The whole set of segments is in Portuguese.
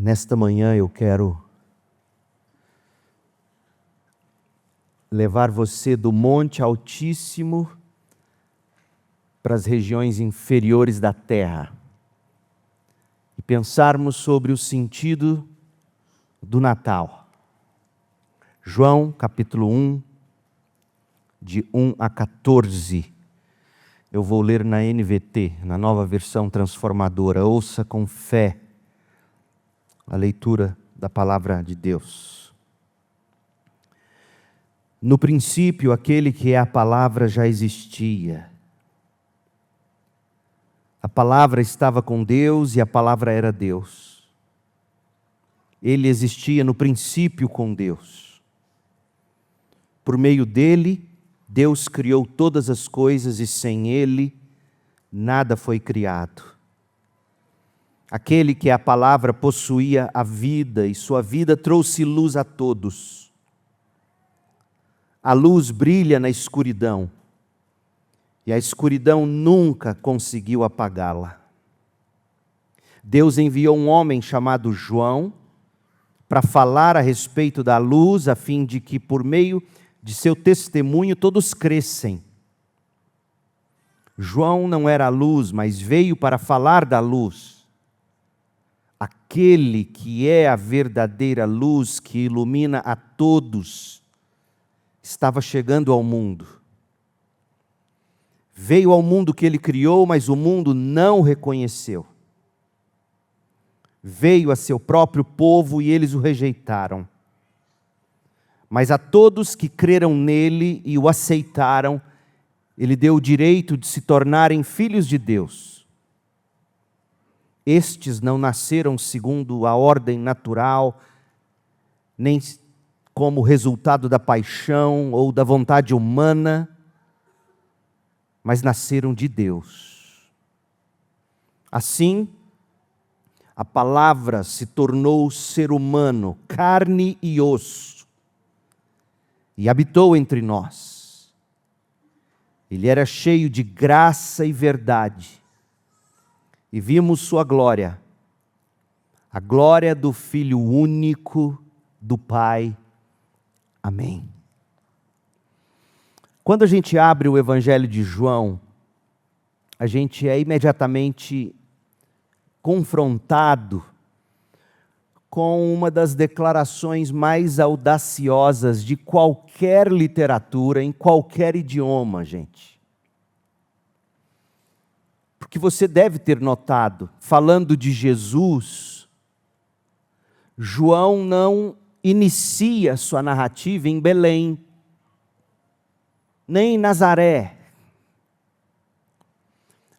Nesta manhã eu quero levar você do Monte Altíssimo para as regiões inferiores da terra e pensarmos sobre o sentido do Natal. João capítulo 1, de 1 a 14. Eu vou ler na NVT, na nova versão transformadora. Ouça com fé a leitura da palavra de Deus. No princípio, aquele que é a palavra já existia. A palavra estava com Deus e a palavra era Deus. Ele existia no princípio com Deus. Por meio dele, Deus criou todas as coisas e sem ele, nada foi criado. Aquele que é a palavra possuía a vida e sua vida trouxe luz a todos. A luz brilha na escuridão e a escuridão nunca conseguiu apagá-la. Deus enviou um homem chamado João para falar a respeito da luz, a fim de que por meio de seu testemunho todos crescem. João não era a luz, mas veio para falar da luz. Aquele que é a verdadeira luz que ilumina a todos, estava chegando ao mundo. Veio ao mundo que ele criou, mas o mundo não o reconheceu. Veio a seu próprio povo e eles o rejeitaram. Mas a todos que creram nele e o aceitaram, ele deu o direito de se tornarem filhos de Deus. Estes não nasceram segundo a ordem natural, nem como resultado da paixão ou da vontade humana, mas nasceram de Deus. Assim, a palavra se tornou ser humano, carne e osso, e habitou entre nós. Ele era cheio de graça e verdade. E vimos sua glória, a glória do Filho único do Pai. Amém. Quando a gente abre o Evangelho de João, a gente é imediatamente confrontado com uma das declarações mais audaciosas de qualquer literatura, em qualquer idioma, gente. Porque você deve ter notado, falando de Jesus, João não inicia sua narrativa em Belém, nem em Nazaré.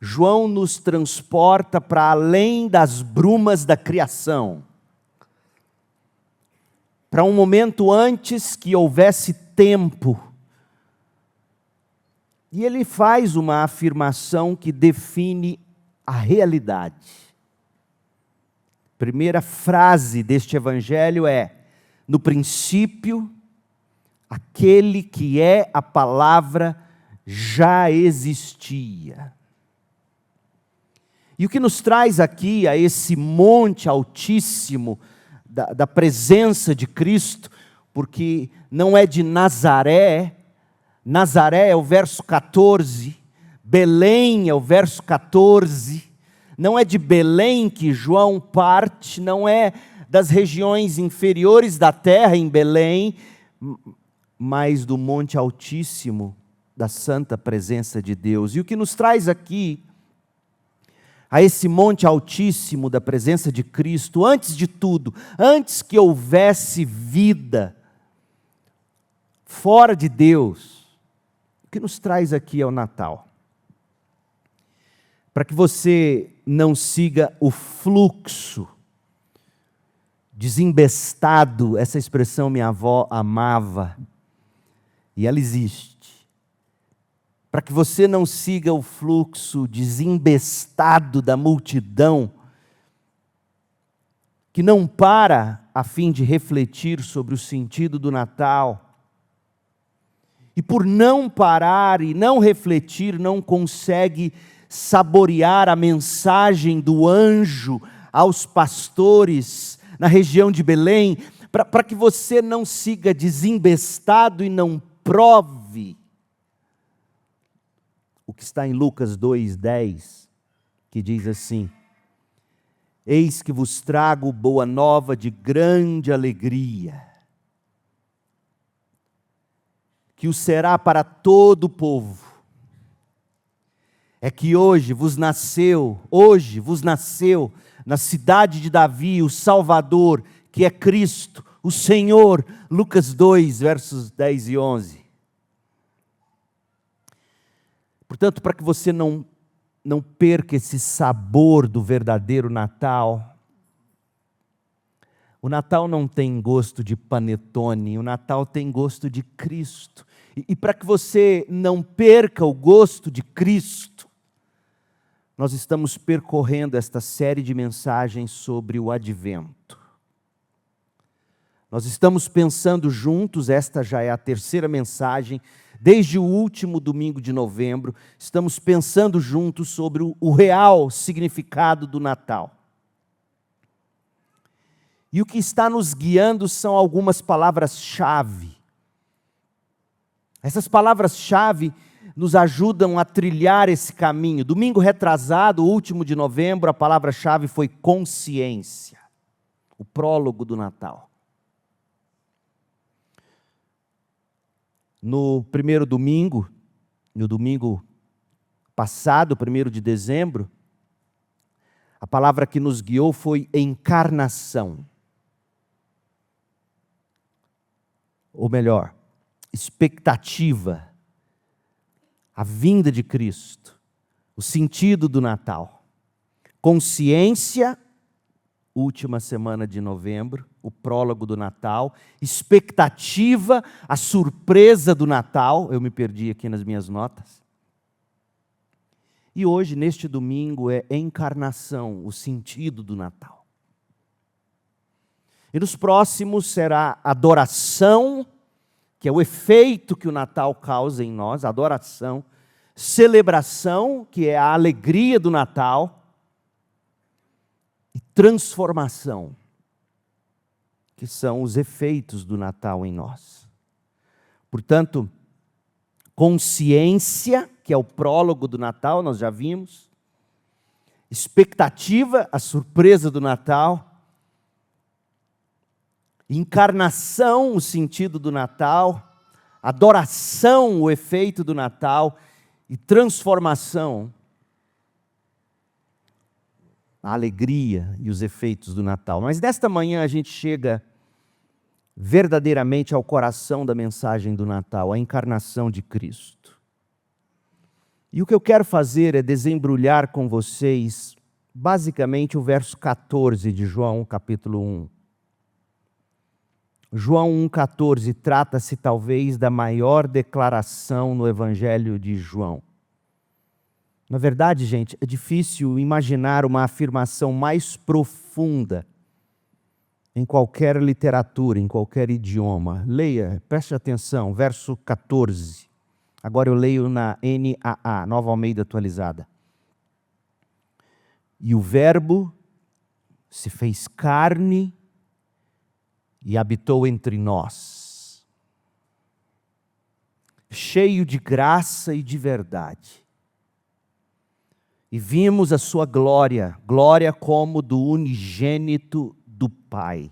João nos transporta para além das brumas da criação, para um momento antes que houvesse tempo. E ele faz uma afirmação que define a realidade. Primeira frase deste evangelho é: no princípio, aquele que é a palavra já existia. E o que nos traz aqui a esse monte altíssimo da presença de Cristo, porque não é de Nazaré. Nazaré é o verso 14, Belém é o verso 14, não é de Belém que João parte, não é das regiões inferiores da terra em Belém, mas do Monte Altíssimo, da santa presença de Deus. E o que nos traz aqui, a esse Monte Altíssimo da presença de Cristo, antes de tudo, antes que houvesse vida fora de Deus, o que nos traz aqui é o Natal. Para que você não siga o fluxo desembestado, essa expressão minha avó amava, e ela existe. Para que você não siga o fluxo desembestado da multidão, que não para a fim de refletir sobre o sentido do Natal, e por não parar e não refletir, não consegue saborear a mensagem do anjo aos pastores na região de Belém, para que você não siga desembestado e não prove o que está em Lucas 2:10, que diz assim: eis que vos trago boa nova de grande alegria, que o será para todo o povo. É que hoje vos nasceu na cidade de Davi o Salvador, que é Cristo, o Senhor. Lucas 2, versos 10 e 11. Portanto, para que você não perca esse sabor do verdadeiro Natal, o Natal não tem gosto de panetone, o Natal tem gosto de Cristo. E para que você não perca o gosto de Cristo, nós estamos percorrendo esta série de mensagens sobre o Advento. Nós estamos pensando juntos, esta já é a terceira mensagem, desde o último domingo de novembro, estamos pensando juntos sobre o real significado do Natal. E o que está nos guiando são algumas palavras-chave. Essas palavras-chave nos ajudam a trilhar esse caminho. Domingo retrasado, último de novembro, a palavra-chave foi consciência, o prólogo do Natal. No primeiro domingo, no domingo passado, 1º de dezembro, a palavra que nos guiou foi encarnação. Ou melhor, expectativa, a vinda de Cristo, o sentido do Natal. Consciência, última semana de novembro, o prólogo do Natal. Expectativa, a surpresa do Natal. Eu me perdi aqui nas minhas notas. E hoje, neste domingo, é encarnação, o sentido do Natal. E nos próximos será adoração, que é o efeito que o Natal causa em nós, adoração. Celebração, que é a alegria do Natal. E transformação, que são os efeitos do Natal em nós. Portanto, consciência, que é o prólogo do Natal, nós já vimos. Expectativa, a surpresa do Natal. Encarnação, o sentido do Natal. Adoração, o efeito do Natal. E transformação, a alegria e os efeitos do Natal. Mas nesta manhã a gente chega verdadeiramente ao coração da mensagem do Natal, a encarnação de Cristo. E o que eu quero fazer é desembrulhar com vocês, basicamente, o verso 14 de João, capítulo 1. João 1,14 trata-se talvez da maior declaração no Evangelho de João. Na verdade, gente, é difícil imaginar uma afirmação mais profunda em qualquer literatura, em qualquer idioma. Leia, preste atenção, verso 14. Agora eu leio na NAA, Nova Almeida Atualizada. E o Verbo se fez carne e habitou entre nós, cheio de graça e de verdade. E vimos a sua glória, glória como do unigênito do Pai.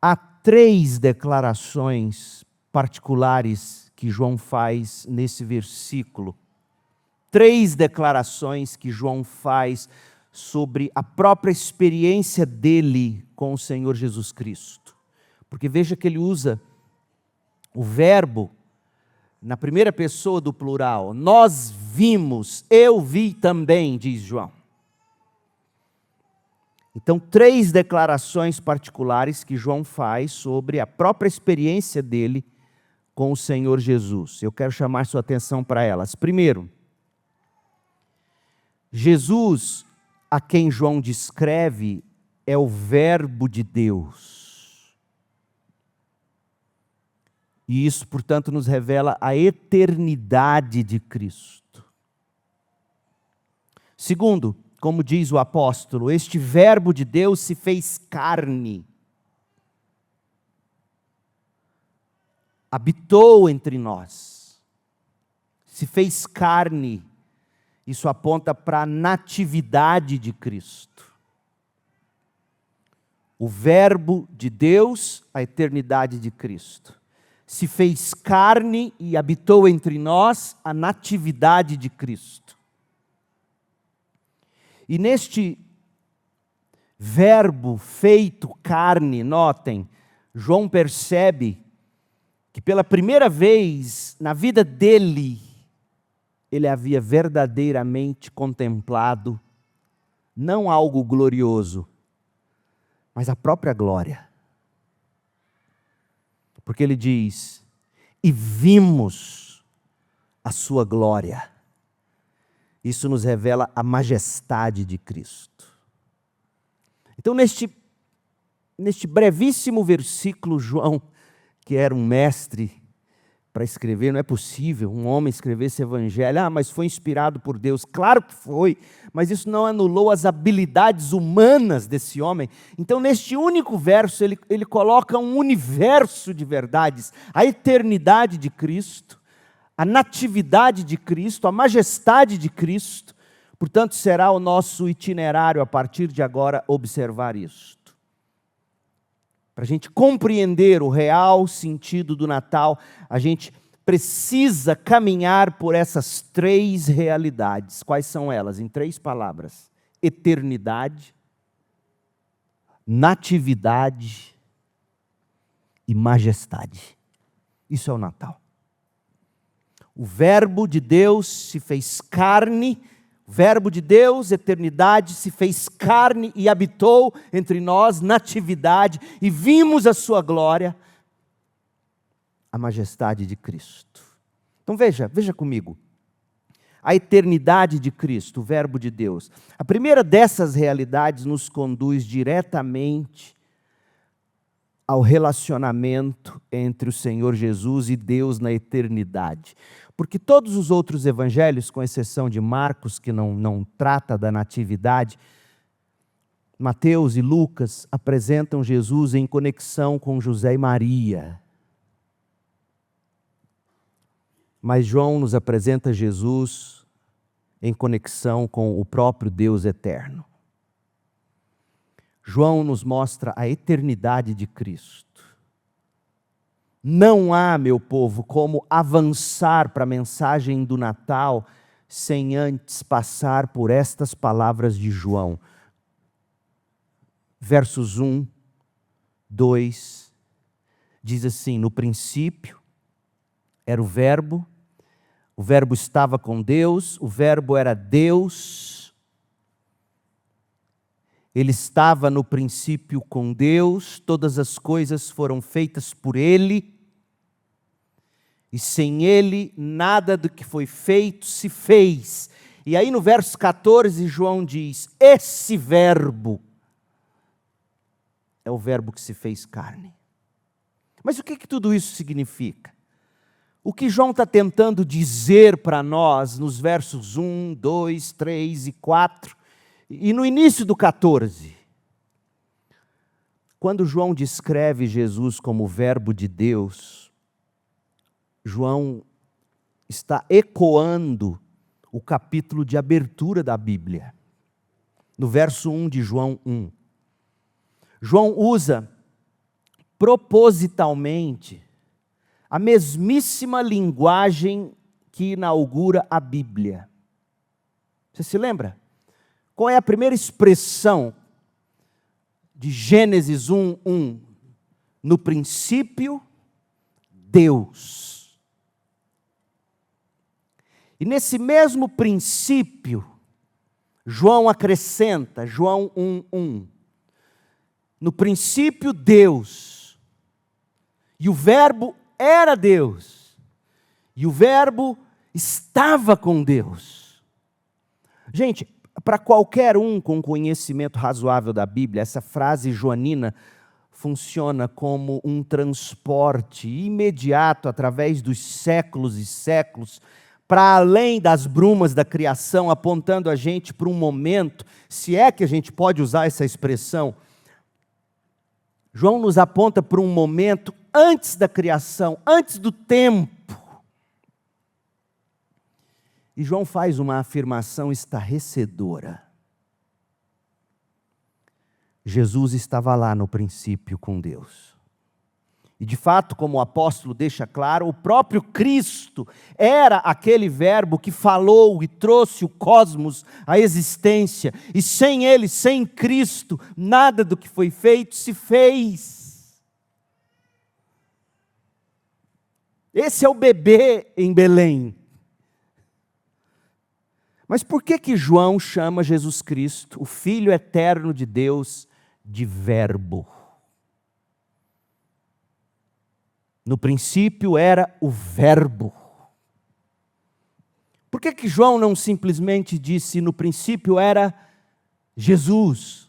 Há 3 declarações particulares que João faz nesse versículo. 3 declarações que João faz sobre a própria experiência dele com o Senhor Jesus Cristo. Porque veja que ele usa o verbo na primeira pessoa do plural. Nós vimos, eu vi também, diz João. Então, 3 declarações particulares que João faz sobre a própria experiência dele com o Senhor Jesus. Eu quero chamar sua atenção para elas. Primeiro, Jesus, a quem João descreve, é o Verbo de Deus. E isso, portanto, nos revela a eternidade de Cristo. Segundo, como diz o apóstolo, este verbo de Deus se fez carne, habitou entre nós, se fez carne. Isso aponta para a natividade de Cristo. O verbo de Deus, a eternidade de Cristo. Se fez carne e habitou entre nós, a natividade de Cristo. E neste verbo feito carne, notem, João percebe que pela primeira vez na vida dele, ele havia verdadeiramente contemplado, não algo glorioso, mas a própria glória. Porque ele diz, e vimos a sua glória. Isso nos revela a majestade de Cristo. Então, neste brevíssimo versículo, João, que era um mestre para escrever, não é possível um homem escrever esse evangelho. Mas foi inspirado por Deus. Claro que foi, mas isso não anulou as habilidades humanas desse homem. Então, neste único verso, ele coloca um universo de verdades, a eternidade de Cristo, a natividade de Cristo, a majestade de Cristo. Portanto, será o nosso itinerário a partir de agora observar isto. Para a gente compreender o real sentido do Natal, a gente precisa caminhar por essas três realidades. Quais são elas? Em três palavras: eternidade, natividade e majestade. Isso é o Natal. O verbo de Deus se fez carne. Verbo de Deus, eternidade, se fez carne e habitou entre nós, natividade, e vimos a sua glória, a majestade de Cristo. Então veja comigo, a eternidade de Cristo, o verbo de Deus. A primeira dessas realidades nos conduz diretamente ao relacionamento entre o Senhor Jesus e Deus na eternidade. Porque todos os outros evangelhos, com exceção de Marcos, que não trata da natividade, Mateus e Lucas apresentam Jesus em conexão com José e Maria. Mas João nos apresenta Jesus em conexão com o próprio Deus eterno. João nos mostra a eternidade de Cristo. Não há, meu povo, como avançar para a mensagem do Natal sem antes passar por estas palavras de João. Versos 1, 2, diz assim: no princípio era o verbo estava com Deus, o verbo era Deus, ele estava no princípio com Deus, todas as coisas foram feitas por ele, e sem ele nada do que foi feito se fez. E aí no verso 14 João diz, esse verbo é o verbo que se fez carne. Mas o que tudo isso significa? O que João está tentando dizer para nós nos versos 1, 2, 3 e 4, e no início do 14, quando João descreve Jesus como o verbo de Deus, João está ecoando o capítulo de abertura da Bíblia. No verso 1 de João 1. João usa propositalmente a mesmíssima linguagem que inaugura a Bíblia. Você se lembra? Qual é a primeira expressão de Gênesis 1:1? No princípio, Deus. E nesse mesmo princípio, João acrescenta, João 1:1. No princípio, Deus. E o verbo era Deus. E o verbo estava com Deus. Gente, para qualquer um com conhecimento razoável da Bíblia, essa frase joanina funciona como um transporte imediato através dos séculos e séculos para além das brumas da criação, apontando a gente para um momento, se é que a gente pode usar essa expressão. João nos aponta para um momento antes da criação, antes do tempo. E João faz uma afirmação estarrecedora. Jesus estava lá no princípio com Deus. E de fato, como o apóstolo deixa claro, o próprio Cristo era aquele verbo que falou e trouxe o cosmos à existência. E sem ele, sem Cristo, nada do que foi feito se fez. Esse é o bebê em Belém. Mas por que João chama Jesus Cristo, o Filho eterno de Deus, de Verbo? No princípio era o Verbo. Por que João não simplesmente disse no princípio era Jesus,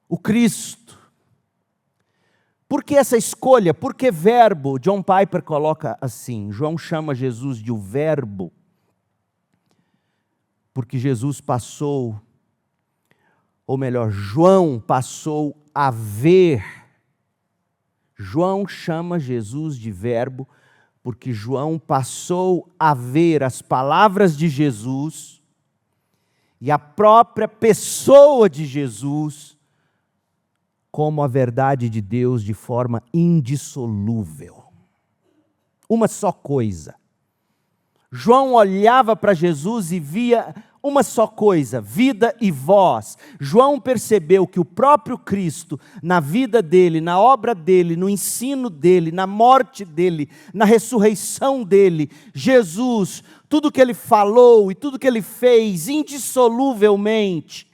o Cristo? Por que essa escolha? Por que Verbo? John Piper coloca assim, João chama Jesus de o Verbo, porque Jesus passou, ou melhor, João passou a ver. João chama Jesus de Verbo, porque João passou a ver as palavras de Jesus e a própria pessoa de Jesus como a verdade de Deus de forma indissolúvel. Uma só coisa. João olhava para Jesus e via uma só coisa, vida e voz. João percebeu que o próprio Cristo, na vida dele, na obra dele, no ensino dele, na morte dele, na ressurreição dele, Jesus, tudo que ele falou e tudo que ele fez, indissoluvelmente,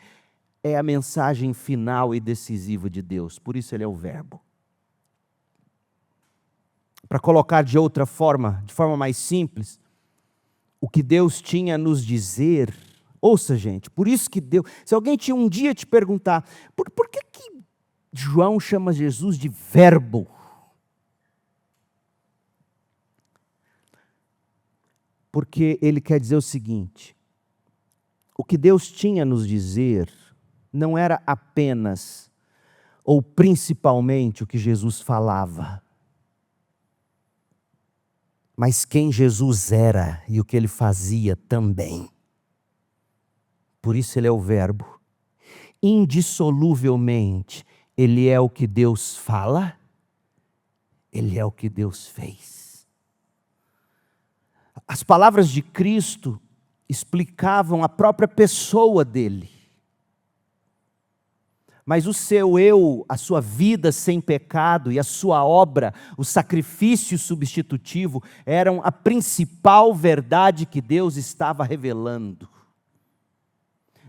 é a mensagem final e decisiva de Deus. Por isso ele é o Verbo. Para colocar de outra forma, de forma mais simples, o que Deus tinha a nos dizer. Ouça, gente, por isso que Deus... Se alguém tinha um dia te perguntar, por que João chama Jesus de Verbo? Porque ele quer dizer o seguinte, o que Deus tinha a nos dizer não era apenas ou principalmente o que Jesus falava, mas quem Jesus era e o que ele fazia também. Por isso ele é o Verbo. Indissoluvelmente, ele é o que Deus fala, ele é o que Deus fez. As palavras de Cristo explicavam a própria pessoa dele. Mas o seu eu, a sua vida sem pecado e a sua obra, o sacrifício substitutivo, eram a principal verdade que Deus estava revelando.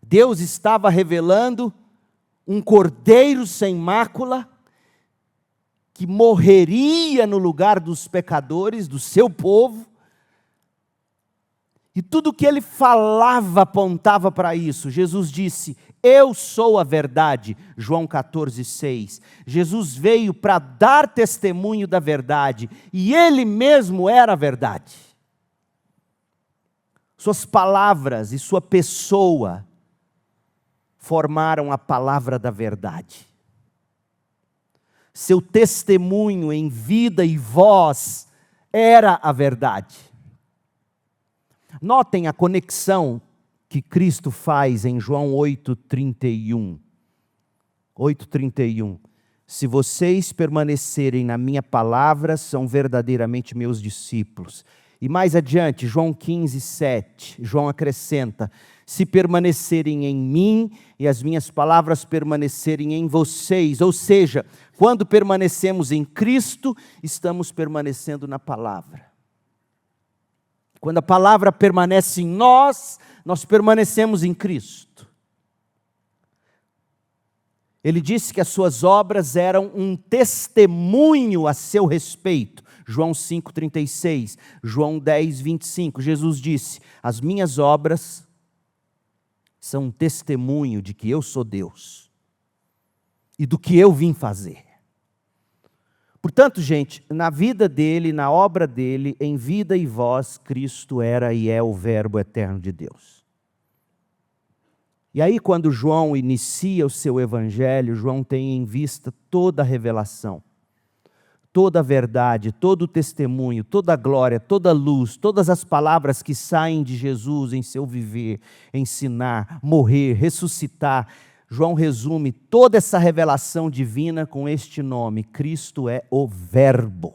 Deus estava revelando um cordeiro sem mácula, que morreria no lugar dos pecadores, do seu povo, e tudo que ele falava apontava para isso. Jesus disse, eu sou a verdade, João 14,6. Jesus veio para dar testemunho da verdade, e ele mesmo era a verdade. Suas palavras e sua pessoa formaram a palavra da verdade. Seu testemunho em vida e voz era a verdade. Notem a conexão que Cristo faz em João 8,31. 8,31. Se vocês permanecerem na minha palavra, são verdadeiramente meus discípulos. E mais adiante, João 15,7, João acrescenta, se permanecerem em mim e as minhas palavras permanecerem em vocês. Ou seja, quando permanecemos em Cristo, estamos permanecendo na palavra. Quando a palavra permanece em nós, nós permanecemos em Cristo. Ele disse que as suas obras eram um testemunho a seu respeito. João 5,36, João 10,25. Jesus disse, as minhas obras são um testemunho de que eu sou Deus e do que eu vim fazer. Portanto, gente, na vida dele, na obra dele, em vida e voz, Cristo era e é o Verbo eterno de Deus. E aí, quando João inicia o seu evangelho, João tem em vista toda a revelação, toda a verdade, todo o testemunho, toda a glória, toda a luz, todas as palavras que saem de Jesus em seu viver, ensinar, morrer, ressuscitar. João resume toda essa revelação divina com este nome: Cristo é o Verbo.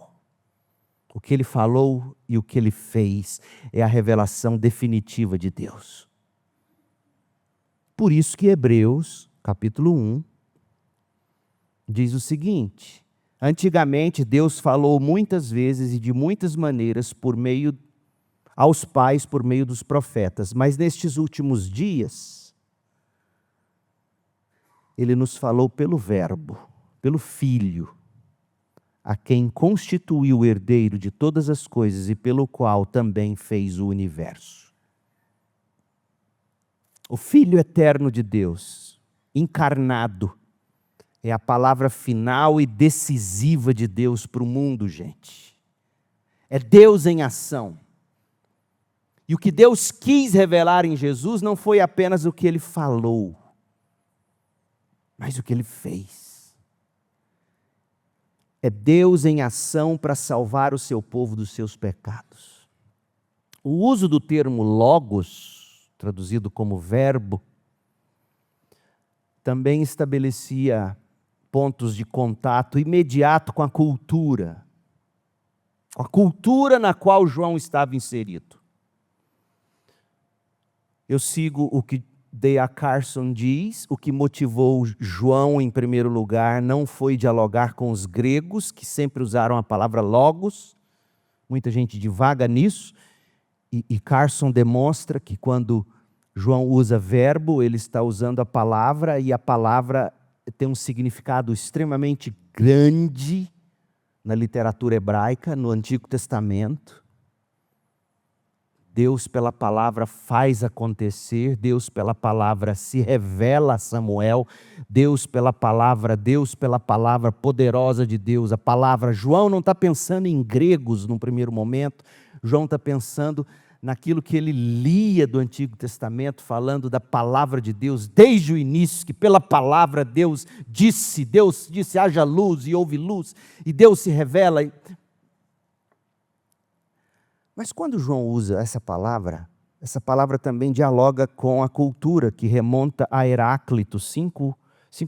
O que ele falou e o que ele fez é a revelação definitiva de Deus. Por isso que Hebreus, capítulo 1, diz o seguinte: antigamente Deus falou muitas vezes e de muitas maneiras aos pais por meio dos profetas, mas nestes últimos dias Ele nos falou pelo Verbo, pelo Filho, a quem constituiu o herdeiro de todas as coisas e pelo qual também fez o universo. O Filho eterno de Deus, encarnado, é a palavra final e decisiva de Deus para o mundo, gente. É Deus em ação. E o que Deus quis revelar em Jesus não foi apenas o que Ele falou, mas o que Ele fez. É Deus em ação para salvar o seu povo dos seus pecados. O uso do termo logos, traduzido como verbo, também estabelecia pontos de contato imediato com a cultura na qual João estava inserido. Eu sigo o que D.A. Carson diz: o que motivou João, em primeiro lugar, não foi dialogar com os gregos, que sempre usaram a palavra logos. Muita gente divaga nisso. E Carson demonstra que quando João usa verbo, ele está usando a palavra, e a palavra tem um significado extremamente grande na literatura hebraica, no Antigo Testamento. Deus pela palavra faz acontecer, Deus pela palavra se revela a Samuel, Deus pela palavra poderosa de Deus, a palavra. João não está pensando em gregos num primeiro momento, João está pensando naquilo que ele lia do Antigo Testamento, falando da palavra de Deus, desde o início, que pela palavra Deus disse haja luz e houve luz, e Deus se revela. Mas quando João usa essa palavra também dialoga com a cultura que remonta a Heráclito, cinco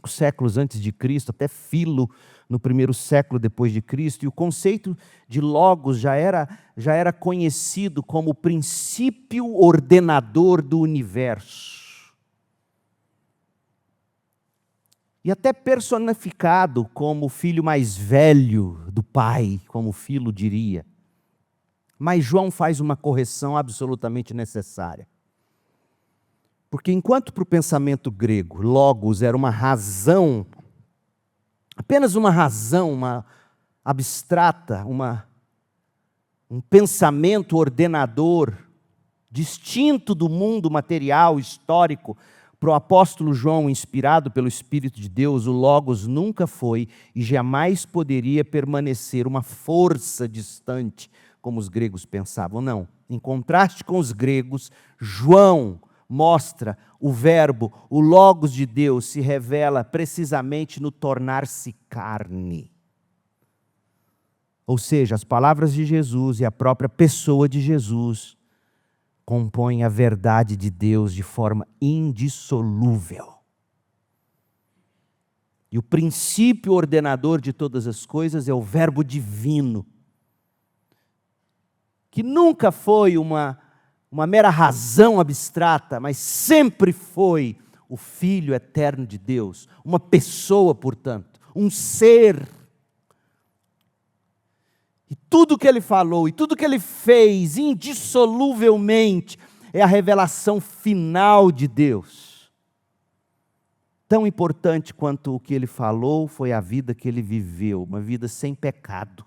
séculos antes de Cristo, até Filo, no primeiro século depois de Cristo. E o conceito de logos já era conhecido como o princípio ordenador do universo. E até personificado como o filho mais velho do pai, como Filo diria. Mas João faz uma correção absolutamente necessária. Porque enquanto para o pensamento grego, logos era uma razão, apenas uma razão, uma abstrata, um pensamento ordenador, distinto do mundo material, histórico, para o apóstolo João, inspirado pelo Espírito de Deus, o logos nunca foi e jamais poderia permanecer uma força distante, como os gregos pensavam. Não. Em contraste com os gregos, João mostra o verbo, o logos de Deus se revela precisamente no tornar-se carne. Ou seja, as palavras de Jesus e a própria pessoa de Jesus compõem a verdade de Deus de forma indissolúvel. E o princípio ordenador de todas as coisas é o verbo divino, que nunca foi uma mera razão abstrata, mas sempre foi o Filho eterno de Deus, uma pessoa, portanto, um ser. E tudo que ele falou, e tudo que ele fez, indissoluvelmente, é a revelação final de Deus. Tão importante quanto o que ele falou foi a vida que ele viveu, uma vida sem pecado.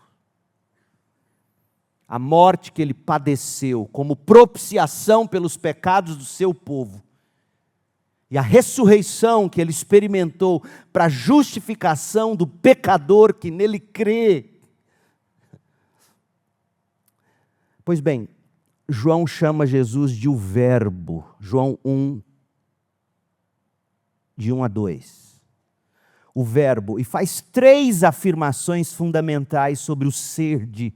A morte que ele padeceu como propiciação pelos pecados do seu povo. E a ressurreição que ele experimentou para a justificação do pecador que nele crê. Pois bem, João chama Jesus de o Verbo, João 1, de 1 a 2. O Verbo, e faz 3 afirmações fundamentais sobre o ser de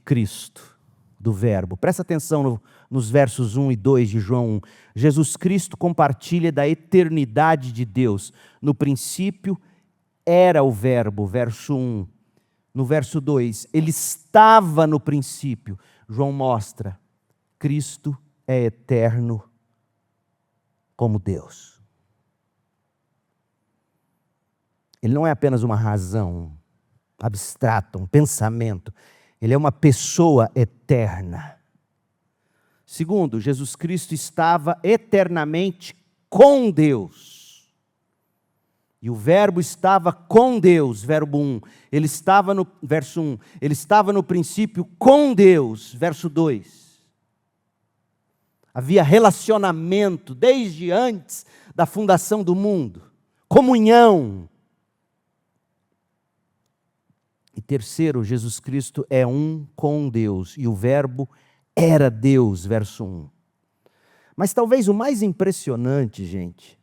Cristo, do Verbo. Presta atenção nos versos 1 e 2 de João 1. Jesus Cristo compartilha da eternidade de Deus. No princípio era o Verbo, verso 1. No verso 2, ele estava no princípio. João mostra, Cristo é eterno como Deus. Ele não é apenas uma razão abstrata, um pensamento. Ele é uma pessoa eterna. Segundo, Jesus Cristo estava eternamente com Deus. E o Verbo estava com Deus, verbo 1. Ele estava no, verso 1, ele estava no princípio com Deus, verso 2. Havia relacionamento desde antes da fundação do mundo. Comunhão. E terceiro, Jesus Cristo é um com Deus. E o Verbo era Deus, verso 1. Mas talvez o mais impressionante, gente,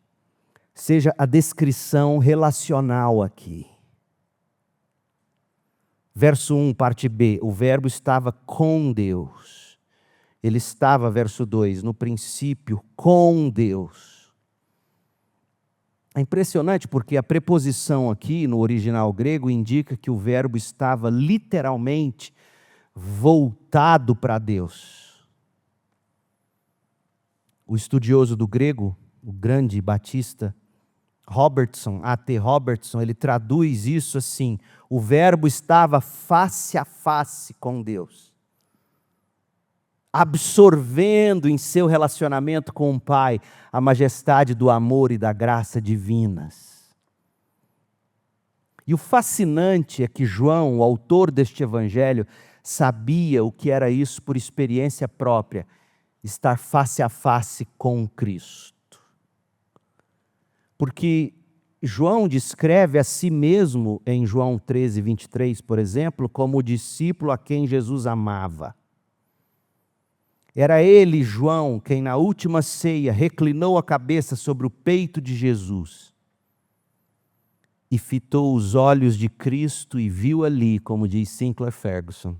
seja a descrição relacional aqui. Verso 1, parte B, o Verbo estava com Deus. Ele estava, verso 2, no princípio com Deus. É impressionante porque a preposição aqui, no original grego, indica que o Verbo estava literalmente voltado para Deus. O estudioso do grego, o grande batista Robertson, A.T. Robertson, ele traduz isso assim: o Verbo estava face a face com Deus, absorvendo em seu relacionamento com o Pai a majestade do amor e da graça divinas. E o fascinante é que João, o autor deste evangelho, sabia o que era isso por experiência própria, estar face a face com Cristo. Porque João descreve a si mesmo, em João 13, 23, por exemplo, como o discípulo a quem Jesus amava. Era ele, João, quem na última ceia reclinou a cabeça sobre o peito de Jesus e fitou os olhos de Cristo e viu ali, como diz Sinclair Ferguson,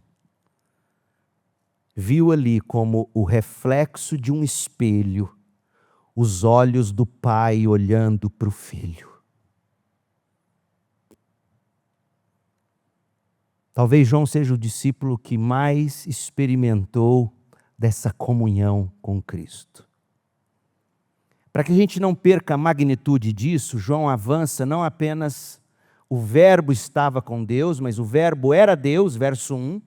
viu ali como o reflexo de um espelho, os olhos do Pai olhando para o Filho. Talvez João seja o discípulo que mais experimentou dessa comunhão com Cristo. Para que a gente não perca a magnitude disso, João avança não apenas o Verbo estava com Deus, mas o Verbo era Deus, verso 1.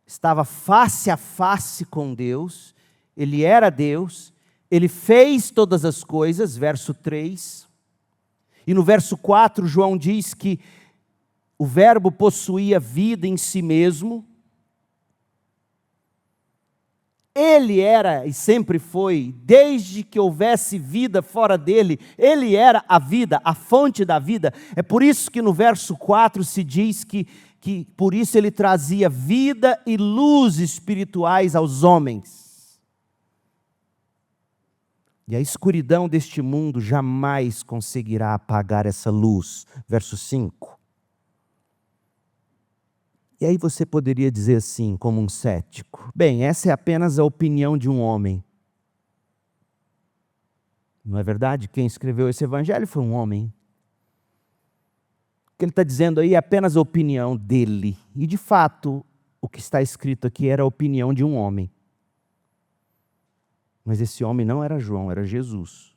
Estava face a face com Deus, ele era Deus, ele fez todas as coisas, verso 3. E no verso 4, João diz que o Verbo possuía vida em si mesmo. Ele era e sempre foi, desde que houvesse vida fora dele, ele era a vida, a fonte da vida. É por isso que no verso 4 se diz que por isso ele trazia vida e luz espirituais aos homens. E a escuridão deste mundo jamais conseguirá apagar essa luz. Verso 5. E aí você poderia dizer assim, como um cético: bem, essa é apenas a opinião de um homem. Não é verdade? Quem escreveu esse evangelho foi um homem. O que ele está dizendo aí é apenas a opinião dele. E de fato, o que está escrito aqui era a opinião de um homem. Mas esse homem não era João, era Jesus.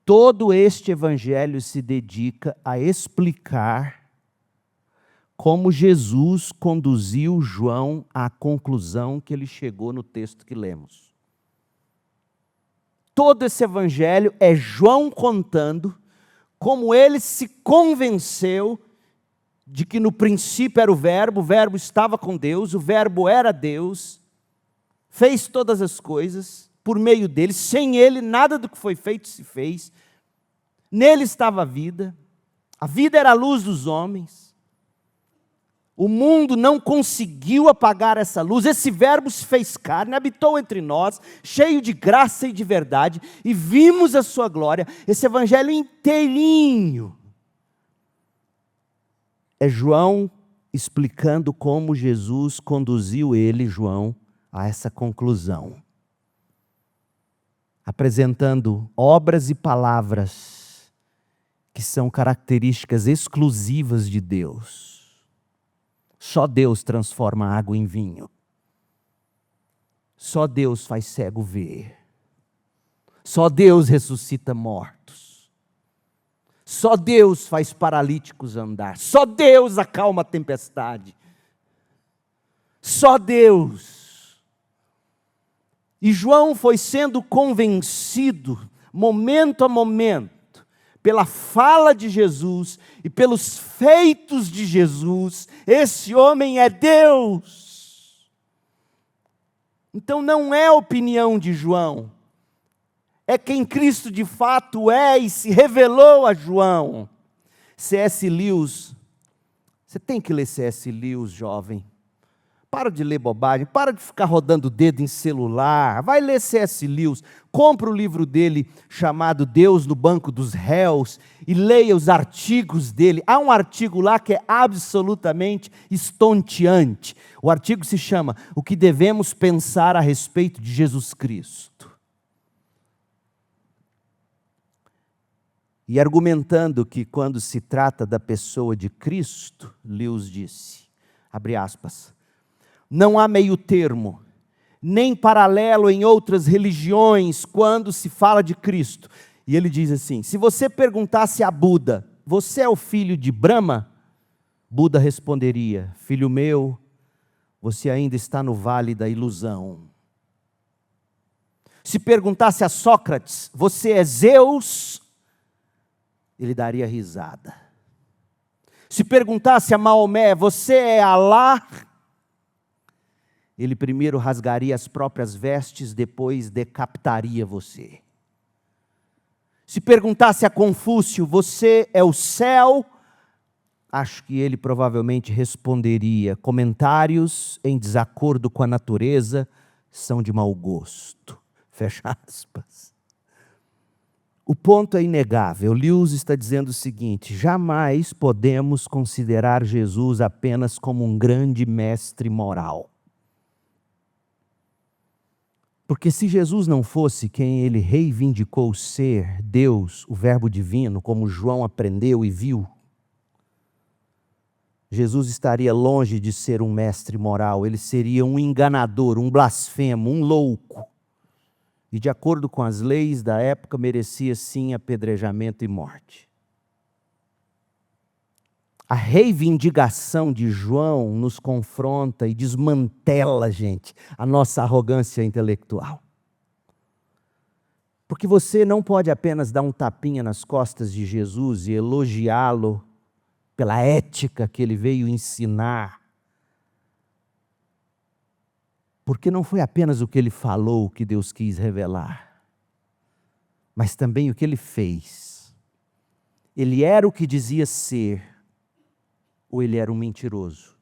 Todo este evangelho se dedica a explicar como Jesus conduziu João à conclusão que ele chegou no texto que lemos. Todo esse evangelho é João contando como ele se convenceu de que no princípio era o Verbo estava com Deus, o Verbo era Deus, fez todas as coisas por meio dele, sem ele nada do que foi feito se fez, nele estava a vida era a luz dos homens. O mundo não conseguiu apagar essa luz. Esse Verbo se fez carne, habitou entre nós, cheio de graça e de verdade, e vimos a sua glória. Esse evangelho inteirinho é João explicando como Jesus conduziu ele, João, a essa conclusão. Apresentando obras e palavras que são características exclusivas de Deus. Só Deus transforma água em vinho. Só Deus faz cego ver. Só Deus ressuscita mortos. Só Deus faz paralíticos andar. Só Deus acalma a tempestade. Só Deus. E João foi sendo convencido, momento a momento, pela fala de Jesus e pelos feitos de Jesus. Esse homem é Deus. Então não é a opinião de João, é quem Cristo de fato é e se revelou a João. C.S. Lewis, você tem que ler C.S. Lewis, jovem. Para de ler bobagem, para de ficar rodando o dedo em celular, vai ler C.S. Lewis, compra o livro dele chamado Deus no Banco dos Réus e leia os artigos dele. Há um artigo lá que é absolutamente estonteante. O artigo se chama O que devemos pensar a respeito de Jesus Cristo. E argumentando que quando se trata da pessoa de Cristo, Lewis disse, abre aspas, não há meio termo, nem paralelo em outras religiões quando se fala de Cristo. E ele diz assim, se você perguntasse a Buda, você é o filho de Brahma? Buda responderia, filho meu, você ainda está no vale da ilusão. Se perguntasse a Sócrates, você é Zeus? Ele daria risada. Se perguntasse a Maomé, você é Alá? Ele primeiro rasgaria as próprias vestes, depois decapitaria você. Se perguntasse a Confúcio, você é o céu? Acho que ele provavelmente responderia, comentários em desacordo com a natureza são de mau gosto. Fecha aspas. O ponto é inegável. Lewis está dizendo o seguinte, jamais podemos considerar Jesus apenas como um grande mestre moral. Porque se Jesus não fosse quem ele reivindicou ser, Deus, o Verbo divino, como João aprendeu e viu, Jesus estaria longe de ser um mestre moral, ele seria um enganador, um blasfemo, um louco. E de acordo com as leis da época, merecia sim apedrejamento e morte. A reivindicação de João nos confronta e desmantela, gente, a nossa arrogância intelectual. Porque você não pode apenas dar um tapinha nas costas de Jesus e elogiá-lo pela ética que ele veio ensinar. Porque não foi apenas o que ele falou que Deus quis revelar, mas também o que ele fez. Ele era o que dizia ser, ou ele era um mentiroso?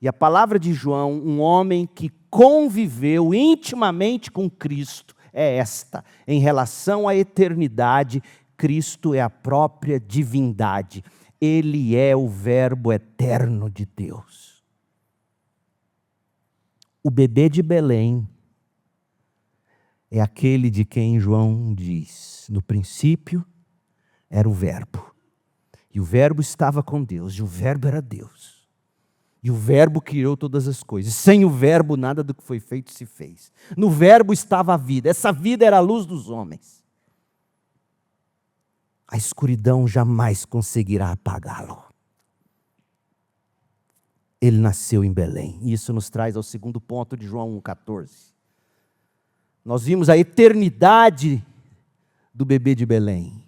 E a palavra de João, um homem que conviveu intimamente com Cristo, é esta: em relação à eternidade, Cristo é a própria divindade. Ele é o Verbo eterno de Deus. O bebê de Belém é aquele de quem João diz, no princípio era o Verbo. E o Verbo estava com Deus, e o Verbo era Deus. E o Verbo criou todas as coisas. Sem o Verbo, nada do que foi feito se fez. No Verbo estava a vida. Essa vida era a luz dos homens. A escuridão jamais conseguirá apagá-lo. Ele nasceu em Belém. E isso nos traz ao segundo ponto de João 1,14. Nós vimos a eternidade do bebê de Belém.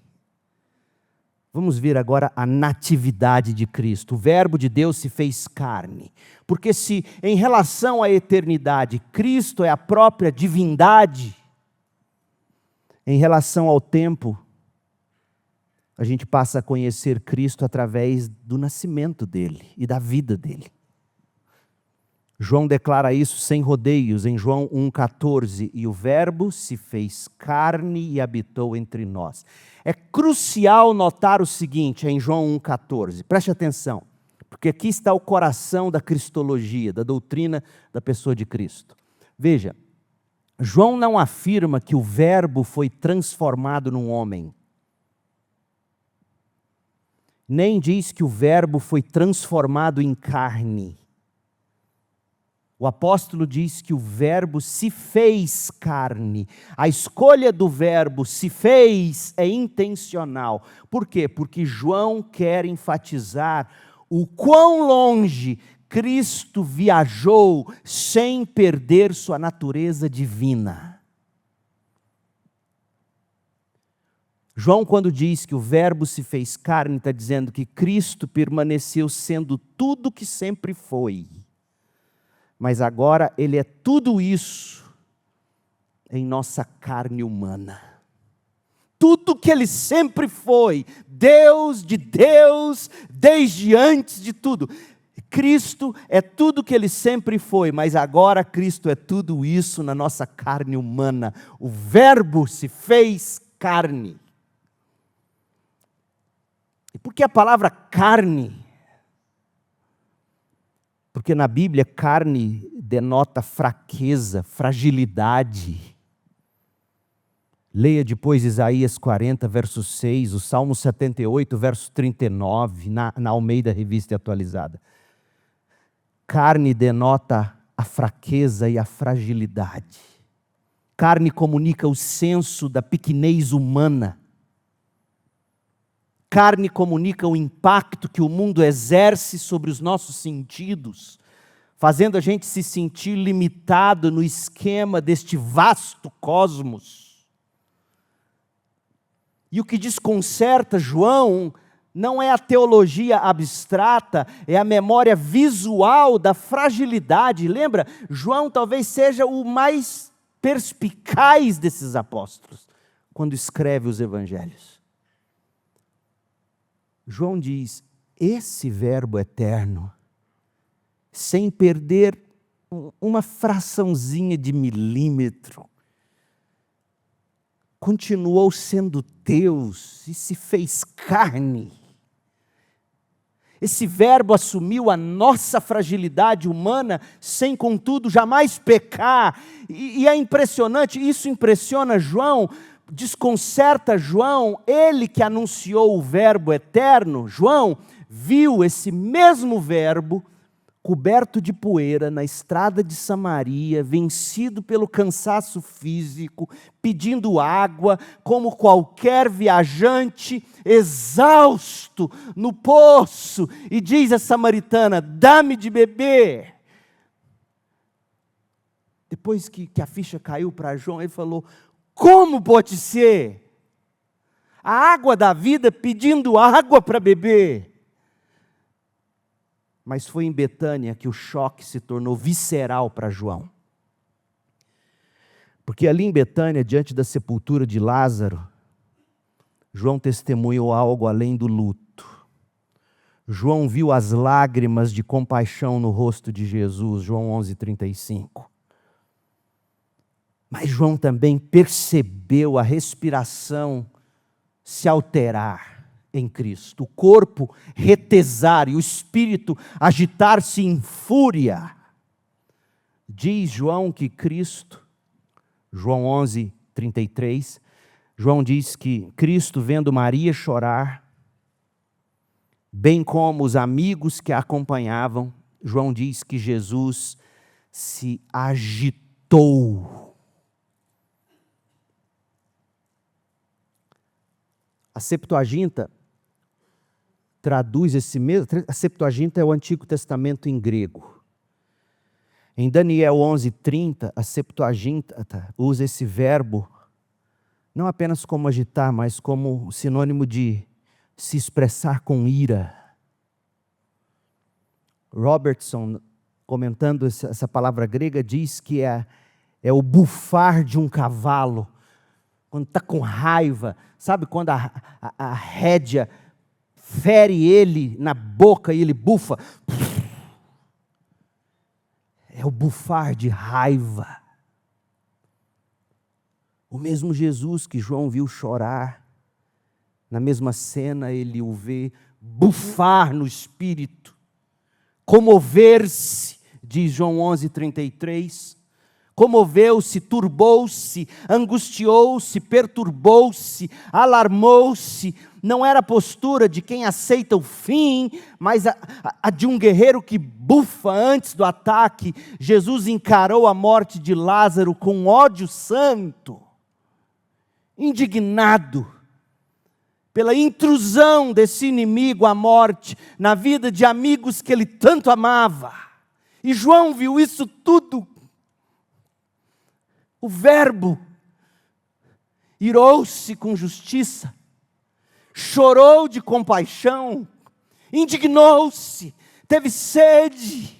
Vamos ver agora a natividade de Cristo. O Verbo de Deus se fez carne. Porque se em relação à eternidade, Cristo é a própria divindade, em relação ao tempo, a gente passa a conhecer Cristo através do nascimento dele e da vida dele. João declara isso sem rodeios em João 1,14. E o Verbo se fez carne e habitou entre nós. É crucial notar o seguinte em João 1,14. Preste atenção, porque aqui está o coração da cristologia, da doutrina da pessoa de Cristo. Veja, João não afirma que o Verbo foi transformado num homem. Nem diz que o Verbo foi transformado em carne. O apóstolo diz que o Verbo se fez carne. A escolha do verbo se fez é intencional. Por quê? Porque João quer enfatizar o quão longe Cristo viajou sem perder sua natureza divina. João, quando diz que o Verbo se fez carne, está dizendo que Cristo permaneceu sendo tudo que sempre foi. Mas agora ele é tudo isso em nossa carne humana. Tudo que ele sempre foi, Deus de Deus, desde antes de tudo. Cristo é tudo que ele sempre foi, mas agora Cristo é tudo isso na nossa carne humana. O Verbo se fez carne. E por que a palavra carne? Porque na Bíblia, carne denota fraqueza, fragilidade. Leia depois Isaías 40, verso 6, o Salmo 78, verso 39, na Almeida Revista Atualizada. Carne denota a fraqueza e a fragilidade. Carne comunica o senso da pequenez humana. Carne comunica o impacto que o mundo exerce sobre os nossos sentidos, fazendo a gente se sentir limitado no esquema deste vasto cosmos. E o que desconcerta João não é a teologia abstrata, é a memória visual da fragilidade. Lembra? João talvez seja o mais perspicaz desses apóstolos, quando escreve os evangelhos. João diz, esse Verbo eterno, sem perder uma fraçãozinha de milímetro, continuou sendo Deus e se fez carne. Esse Verbo assumiu a nossa fragilidade humana, sem contudo jamais pecar. E é impressionante, isso impressiona João, desconcerta João, ele que anunciou o Verbo eterno. João viu esse mesmo Verbo coberto de poeira na estrada de Samaria, vencido pelo cansaço físico, pedindo água, como qualquer viajante, exausto no poço, e diz a samaritana, dá-me de beber. Depois que a ficha caiu para João, ele falou, como pode ser? A água da vida pedindo água para beber. Mas foi em Betânia que o choque se tornou visceral para João. Porque ali em Betânia, diante da sepultura de Lázaro, João testemunhou algo além do luto. João viu as lágrimas de compaixão no rosto de Jesus, João 11:35. Mas João também percebeu a respiração se alterar em Cristo, o corpo retesar e o espírito agitar-se em fúria. Diz João que Cristo, João 11:33, João diz que Cristo, vendo Maria chorar, bem como os amigos que a acompanhavam, João diz que Jesus se agitou. A Septuaginta traduz esse mesmo. A Septuaginta é o Antigo Testamento em grego. Em Daniel 11:30, a Septuaginta usa esse verbo não apenas como agitar, mas como sinônimo de se expressar com ira. Robertson, comentando essa palavra grega, diz que é o bufar de um cavalo, quando está com raiva, sabe quando a rédea fere ele na boca e ele bufa? É o bufar de raiva. O mesmo Jesus que João viu chorar, na mesma cena ele o vê bufar no espírito, comover-se, diz João 11:33, comoveu-se, turbou-se, angustiou-se, perturbou-se, alarmou-se. Não era a postura de quem aceita o fim, mas a de um guerreiro que bufa antes do ataque. Jesus encarou a morte de Lázaro com ódio santo, indignado pela intrusão desse inimigo, a morte, na vida de amigos que ele tanto amava. E João viu isso tudo. O Verbo irou-se com justiça, chorou de compaixão, indignou-se, teve sede.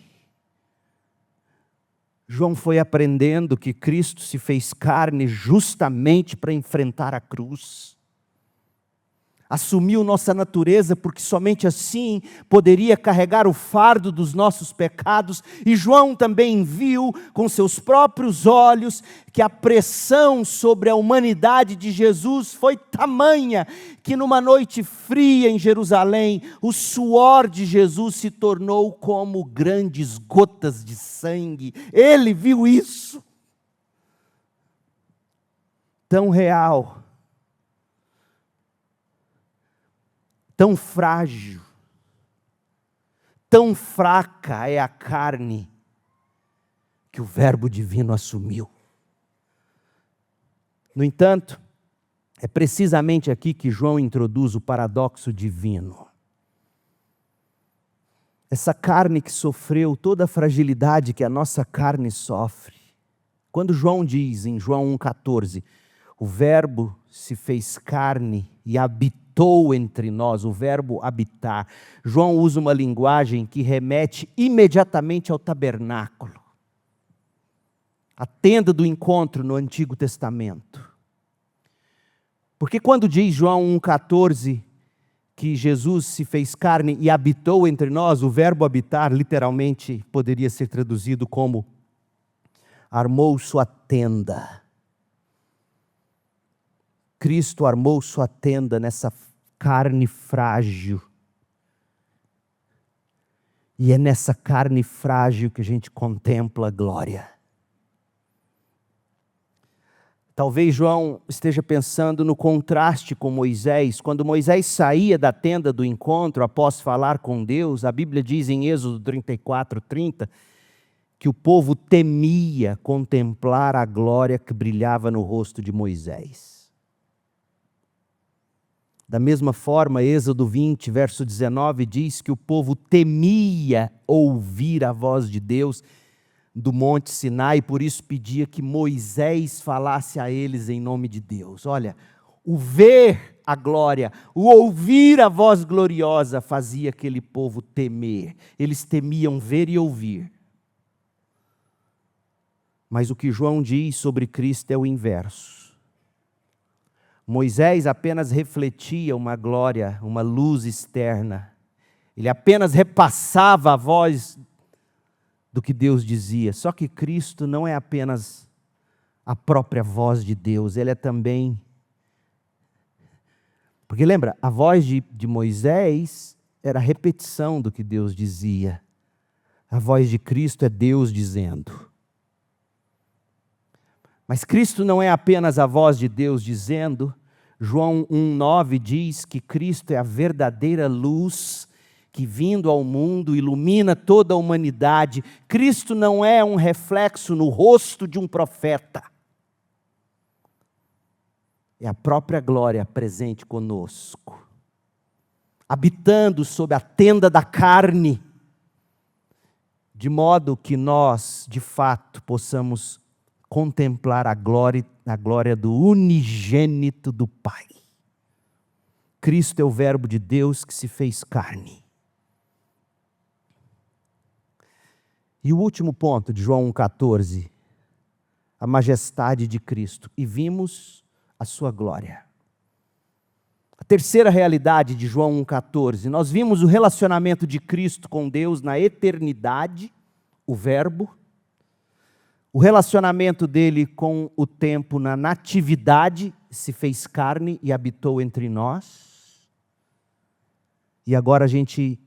João foi aprendendo que Cristo se fez carne justamente para enfrentar a cruz. Assumiu nossa natureza, porque somente assim poderia carregar o fardo dos nossos pecados. E João também viu com seus próprios olhos que a pressão sobre a humanidade de Jesus foi tamanha, que numa noite fria em Jerusalém, o suor de Jesus se tornou como grandes gotas de sangue. Ele viu isso. Tão real, tão frágil, tão fraca é a carne que o Verbo divino assumiu. No entanto, é precisamente aqui que João introduz o paradoxo divino. Essa carne que sofreu toda a fragilidade que a nossa carne sofre. Quando João diz em João 1,14, o Verbo se fez carne e habitou entre nós, o verbo habitar. João usa uma linguagem que remete imediatamente ao tabernáculo, a tenda do encontro no Antigo Testamento. Porque quando diz João 1,14 que Jesus se fez carne e habitou entre nós, o verbo habitar literalmente poderia ser traduzido como armou sua tenda. Cristo armou sua tenda nessa carne frágil. E é nessa carne frágil que a gente contempla a glória. Talvez João esteja pensando no contraste com Moisés. Quando Moisés saía da tenda do encontro após falar com Deus, a Bíblia diz em Êxodo 34:30, que o povo temia contemplar a glória que brilhava no rosto de Moisés. Da mesma forma, Êxodo 20, verso 19, diz que o povo temia ouvir a voz de Deus do Monte Sinai, por isso pedia que Moisés falasse a eles em nome de Deus. Olha, o ver a glória, o ouvir a voz gloriosa fazia aquele povo temer. Eles temiam ver e ouvir. Mas o que João diz sobre Cristo é o inverso. Moisés apenas refletia uma glória, uma luz externa. Ele apenas repassava a voz do que Deus dizia. Só que Cristo não é apenas a própria voz de Deus, Ele é também... Porque lembra, a voz de Moisés era a repetição do que Deus dizia. A voz de Cristo é Deus dizendo. Mas Cristo não é apenas a voz de Deus dizendo. João 1,9 diz que Cristo é a verdadeira luz que vindo ao mundo ilumina toda a humanidade. Cristo não é um reflexo no rosto de um profeta. É a própria glória presente conosco, habitando sob a tenda da carne, de modo que nós, de fato, possamos contemplar a glória do unigênito do Pai. Cristo é o Verbo de Deus que se fez carne. E o último ponto de João 1,14, a majestade de Cristo. E vimos a sua glória. A terceira realidade de João 1,14, nós vimos o relacionamento de Cristo com Deus na eternidade, o Verbo, o relacionamento dele com o tempo na natividade, se fez carne e habitou entre nós. E agora a gente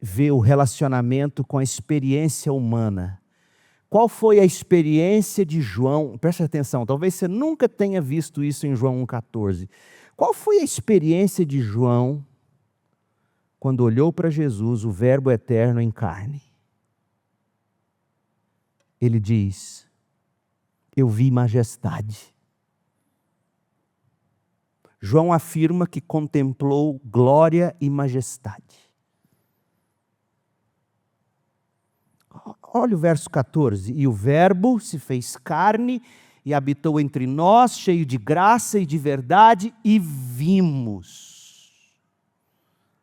vê o relacionamento com a experiência humana. Qual foi a experiência de João? Presta atenção, talvez você nunca tenha visto isso em João 1,14. Qual foi a experiência de João quando olhou para Jesus, o Verbo eterno em carne? Ele diz: eu vi majestade. João afirma que contemplou glória e majestade. Olha o verso 14. E o Verbo se fez carne e habitou entre nós, cheio de graça e de verdade, e vimos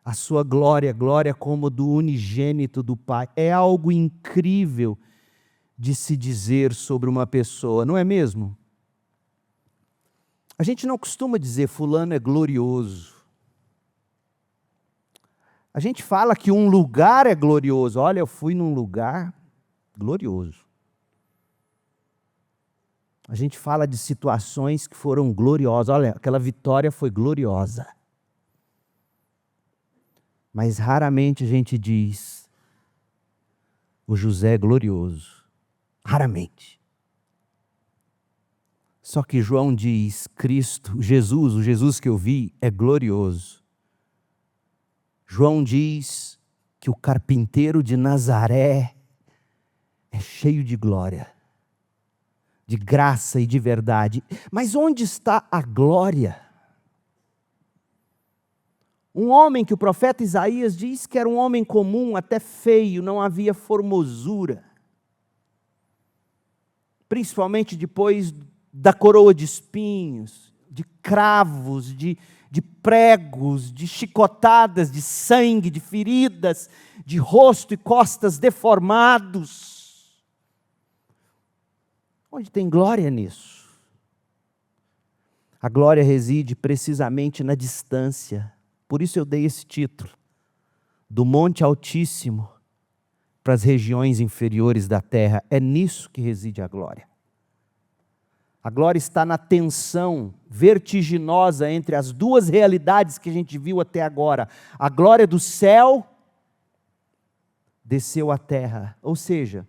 a sua glória, glória como do unigênito do Pai. É algo incrível de se dizer sobre uma pessoa, não é mesmo? A gente não costuma dizer fulano é glorioso. A gente fala que um lugar é glorioso. Olha, eu fui num lugar glorioso. A gente fala de situações que foram gloriosas. Olha, aquela vitória foi gloriosa. Mas raramente a gente diz, o José é glorioso. Raramente. Só que João diz, Cristo, Jesus, o Jesus que eu vi, é glorioso. João diz que o carpinteiro de Nazaré é cheio de glória, de graça e de verdade. Mas onde está a glória? Um homem que o profeta Isaías diz que era um homem comum, até feio, não havia formosura. Principalmente depois da coroa de espinhos, de cravos, de pregos, de chicotadas, de sangue, de feridas, de rosto e costas deformados. Onde tem glória nisso? A glória reside precisamente na distância. Por isso eu dei esse título, do Monte Altíssimo para as regiões inferiores da terra. É nisso que reside a glória. A glória está na tensão vertiginosa entre as duas realidades que a gente viu até agora. A glória do céu desceu à terra, ou seja,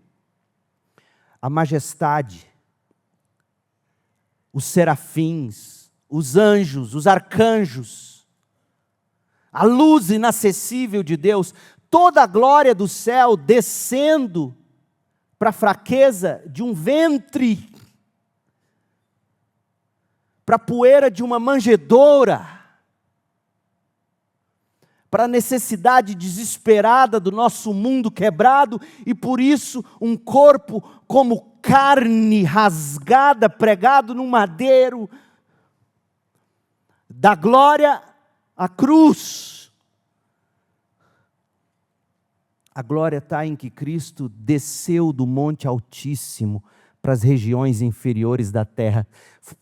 a majestade, os serafins, os anjos, os arcanjos, a luz inacessível de Deus, toda a glória do céu descendo para a fraqueza de um ventre, para a poeira de uma manjedoura, para a necessidade desesperada do nosso mundo quebrado, e por isso um corpo como carne rasgada, pregado num madeiro, da glória à cruz. A glória está em que Cristo desceu do Monte Altíssimo para as regiões inferiores da terra.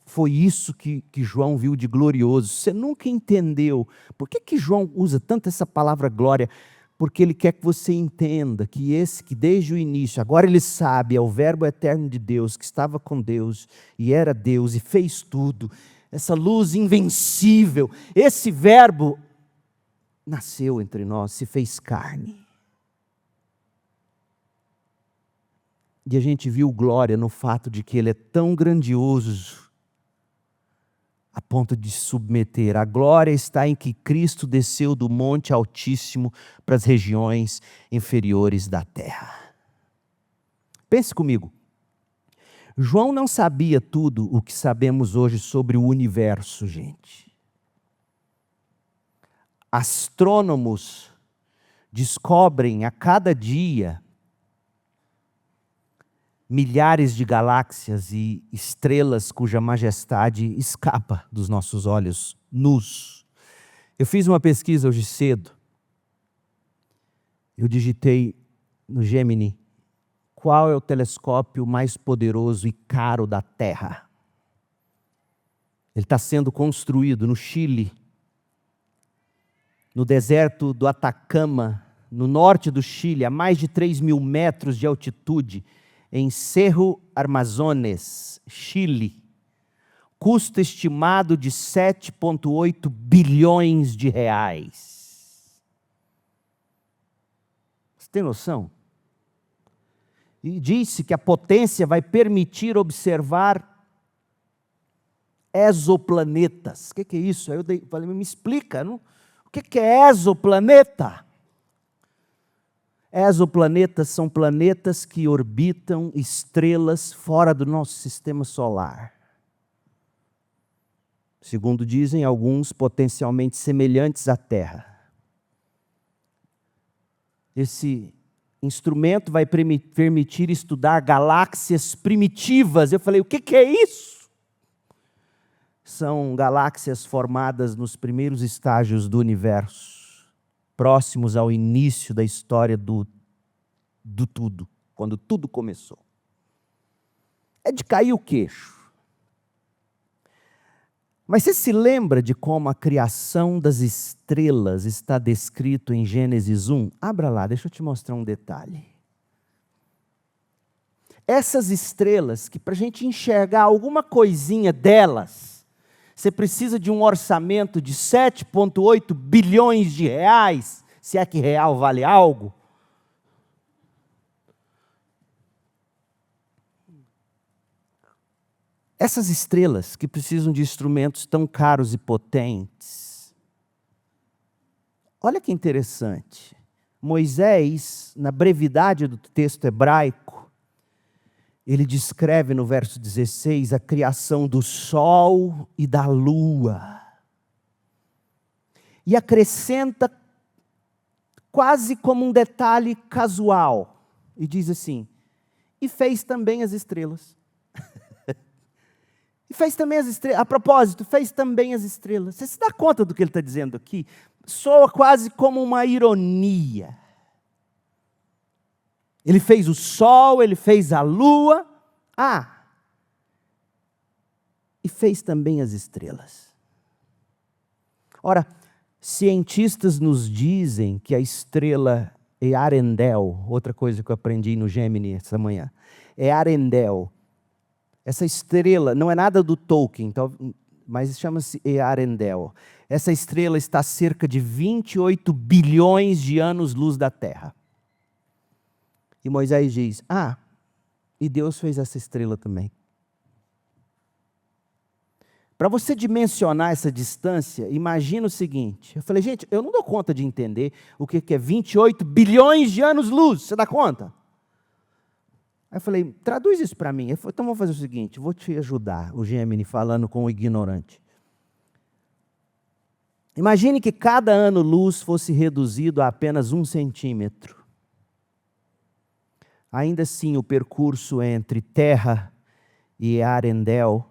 Foi isso que João viu de glorioso. Você nunca entendeu. Por que João usa tanto essa palavra glória? Porque ele quer que você entenda que esse que desde o início, agora ele sabe, é o Verbo eterno de Deus, que estava com Deus, e era Deus, e fez tudo. Essa luz invencível, esse Verbo nasceu entre nós, se fez carne. E a gente viu glória no fato de que ele é tão grandioso a ponto de submeter. A glória está em que Cristo desceu do Monte Altíssimo para as regiões inferiores da terra. Pense comigo. João não sabia tudo o que sabemos hoje sobre o universo, gente. Astrônomos descobrem a cada dia milhares de galáxias e estrelas cuja majestade escapa dos nossos olhos nus. Eu fiz uma pesquisa hoje cedo. Eu digitei no Gemini, qual é o telescópio mais poderoso e caro da Terra? Ele está sendo construído no Chile, no deserto do Atacama, no norte do Chile, a mais de 3.000 metros de altitude, em Cerro Armazones, Chile. Custo estimado de 7,8 bilhões de reais. Você tem noção? E disse que a potência vai permitir observar exoplanetas. O que é isso? Aí eu falei, me explica, não? O que é exoplaneta? Exoplanetas são planetas que orbitam estrelas fora do nosso sistema solar. Segundo dizem alguns, potencialmente semelhantes à Terra. Esse instrumento vai permitir estudar galáxias primitivas. Eu falei, o que é isso? São galáxias formadas nos primeiros estágios do universo, próximos ao início da história do tudo, quando tudo começou. É de cair o queixo. Mas você se lembra de como a criação das estrelas está descrito em Gênesis 1? Abra lá, deixa eu te mostrar um detalhe. Essas estrelas, que para a gente enxergar alguma coisinha delas, você precisa de um orçamento de 7,8 bilhões de reais, se é que real vale algo. Essas estrelas que precisam de instrumentos tão caros e potentes. Olha que interessante. Moisés, na brevidade do texto hebraico, ele descreve no verso 16 a criação do sol e da lua. E acrescenta quase como um detalhe casual. E diz assim, e fez também as estrelas. E fez também as estrelas. A propósito, fez também as estrelas. Você se dá conta do que ele está dizendo aqui? Soa quase como uma ironia. Ele fez o sol, ele fez a lua. E fez também as estrelas. Ora, cientistas nos dizem que a estrela Earendel, outra coisa que eu aprendi no Gemini essa manhã, Earendel. Essa estrela não é nada do Tolkien, mas chama-se Earendel. Essa estrela está a cerca de 28 bilhões de anos-luz da Terra. E Moisés diz, e Deus fez essa estrela também. Para você dimensionar essa distância, imagina o seguinte. Eu falei, gente, eu não dou conta de entender o que é 28 bilhões de anos-luz. Você dá conta? Aí eu falei, traduz isso para mim. Ele falou, então vamos fazer o seguinte, vou te ajudar, o Gemini falando com o ignorante. Imagine que cada ano-luz fosse reduzido a apenas 1 centímetro. Ainda assim, o percurso entre Terra e Earendel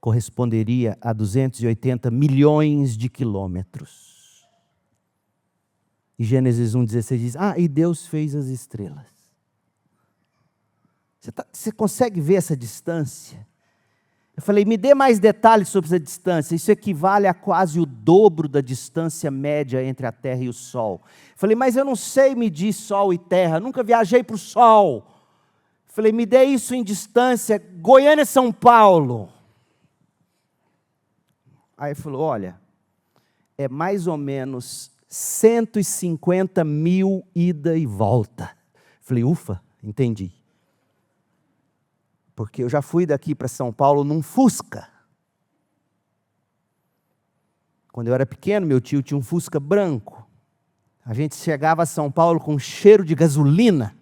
corresponderia a 280 milhões de quilômetros. E Gênesis 1,16 diz, e Deus fez as estrelas. Você consegue ver essa distância? Eu falei, me dê mais detalhes sobre essa distância. Isso equivale a quase o dobro da distância média entre a Terra e o Sol. Eu falei, mas eu não sei medir Sol e Terra, nunca viajei para o Sol. Eu falei, me dê isso em distância, Goiânia, São Paulo. Aí ele falou, olha, é mais ou menos 150 mil ida e volta. Eu falei, ufa, entendi. Porque eu já fui daqui para São Paulo num Fusca. Quando eu era pequeno, meu tio tinha um Fusca branco. A gente chegava a São Paulo com cheiro de gasolina.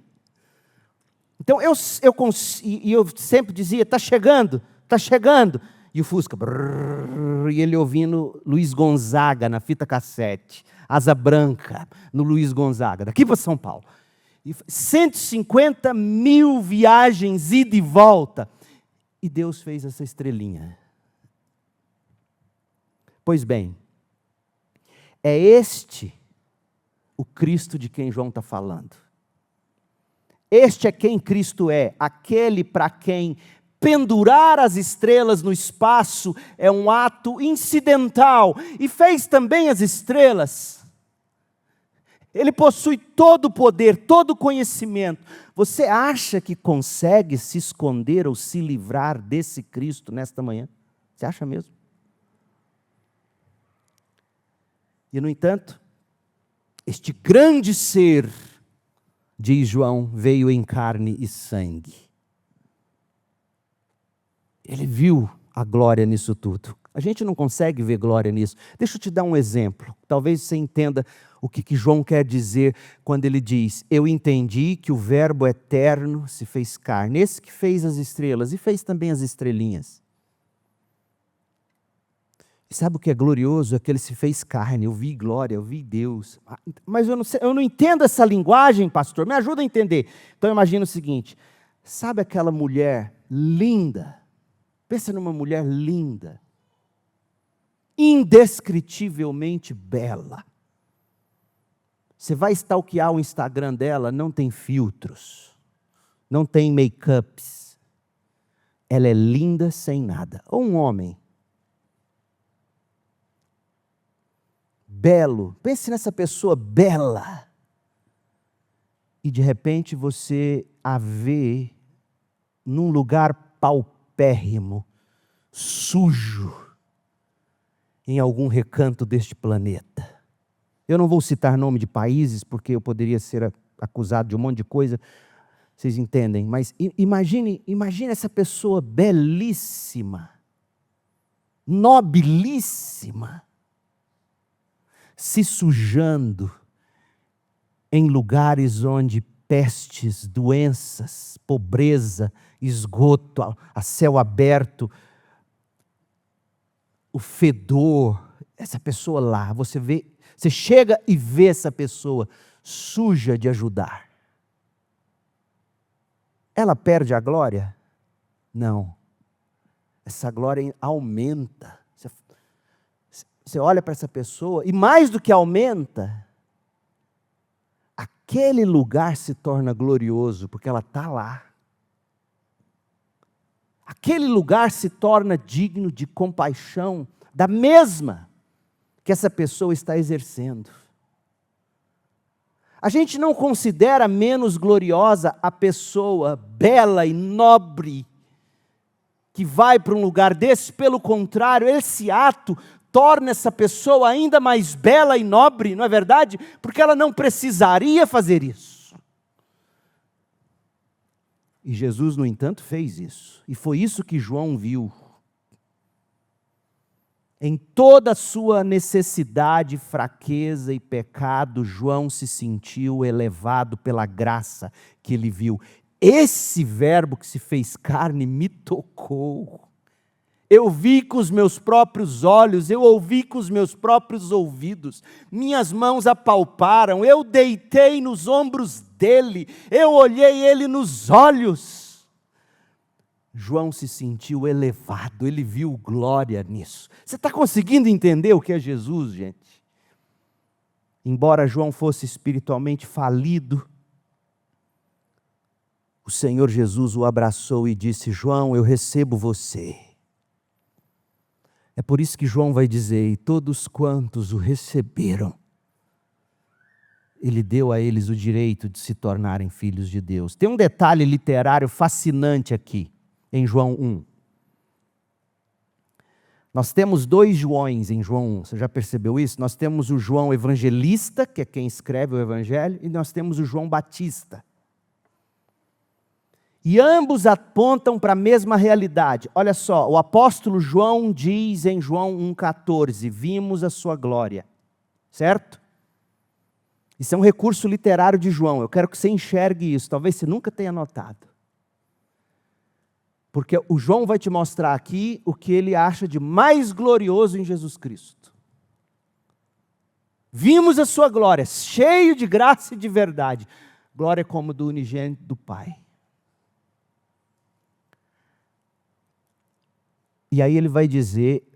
Então eu sempre dizia, está chegando, está chegando. E o Fusca, brrr, e ele ouvindo Luiz Gonzaga na fita cassete. Asa Branca, no Luiz Gonzaga, daqui para São Paulo. E 150 mil viagens, ida e volta. E Deus fez essa estrelinha. Pois bem, é este o Cristo de quem João está falando. Este é quem Cristo é, aquele para quem pendurar as estrelas no espaço é um ato incidental. E fez também as estrelas. Ele possui todo o poder, todo o conhecimento. Você acha que consegue se esconder ou se livrar desse Cristo nesta manhã? Você acha mesmo? E, no entanto, este grande ser, diz João, veio em carne e sangue. Ele viu a glória nisso tudo. A gente não consegue ver glória nisso. Deixa eu te dar um exemplo. Talvez você entenda o que João quer dizer quando ele diz: eu entendi que o verbo eterno se fez carne. Esse que fez as estrelas e fez também as estrelinhas. E sabe o que é glorioso? É que ele se fez carne. Eu vi glória, eu vi Deus. Mas eu não entendo essa linguagem, pastor. Me ajuda a entender. Então imagina o seguinte: sabe aquela mulher linda? Pensa numa mulher linda, indescritivelmente bela. Você vai stalkear o Instagram dela, não tem filtros, não tem make-ups. Ela é linda sem nada. Ou um homem belo, pense nessa pessoa bela. E de repente você a vê num lugar paupérrimo, sujo, em algum recanto deste planeta. Eu não vou citar nome de países, porque eu poderia ser acusado de um monte de coisa, vocês entendem, mas imagine essa pessoa belíssima, nobilíssima, se sujando em lugares onde pestes, doenças, pobreza, esgoto, a céu aberto, o fedor, essa pessoa lá, você chega e vê essa pessoa suja de ajudar. Ela perde a glória? Não. Essa glória aumenta. Você olha para essa pessoa e mais do que aumenta, aquele lugar se torna glorioso porque ela está lá. Aquele lugar se torna digno de compaixão, da mesma que essa pessoa está exercendo. A gente não considera menos gloriosa a pessoa bela e nobre que vai para um lugar desse. Pelo contrário, esse ato torna essa pessoa ainda mais bela e nobre, não é verdade? Porque ela não precisaria fazer isso. E Jesus, no entanto, fez isso. E foi isso que João viu. Em toda a sua necessidade, fraqueza e pecado, João se sentiu elevado pela graça que ele viu. Esse verbo que se fez carne me tocou. Eu vi com os meus próprios olhos, eu ouvi com os meus próprios ouvidos, minhas mãos apalparam, eu deitei nos ombros dele, eu olhei ele nos olhos. João se sentiu elevado, ele viu glória nisso. Você está conseguindo entender o que é Jesus, gente? Embora João fosse espiritualmente falido, o Senhor Jesus o abraçou e disse: João, eu recebo você. É por isso que João vai dizer: e todos quantos o receberam, ele deu a eles o direito de se tornarem filhos de Deus. Tem um detalhe literário fascinante aqui, em João 1. Nós temos dois Joões em João 1, você já percebeu isso? Nós temos o João evangelista, que é quem escreve o evangelho, e nós temos o João Batista. E ambos apontam para a mesma realidade. Olha só, o apóstolo João diz em João 1,14, vimos a sua glória. Certo? Isso é um recurso literário de João. Eu quero que você enxergue isso. Talvez você nunca tenha notado. Porque o João vai te mostrar aqui o que ele acha de mais glorioso em Jesus Cristo. Vimos a sua glória, cheio de graça e de verdade. Glória como do unigênito do Pai. E aí ele vai dizer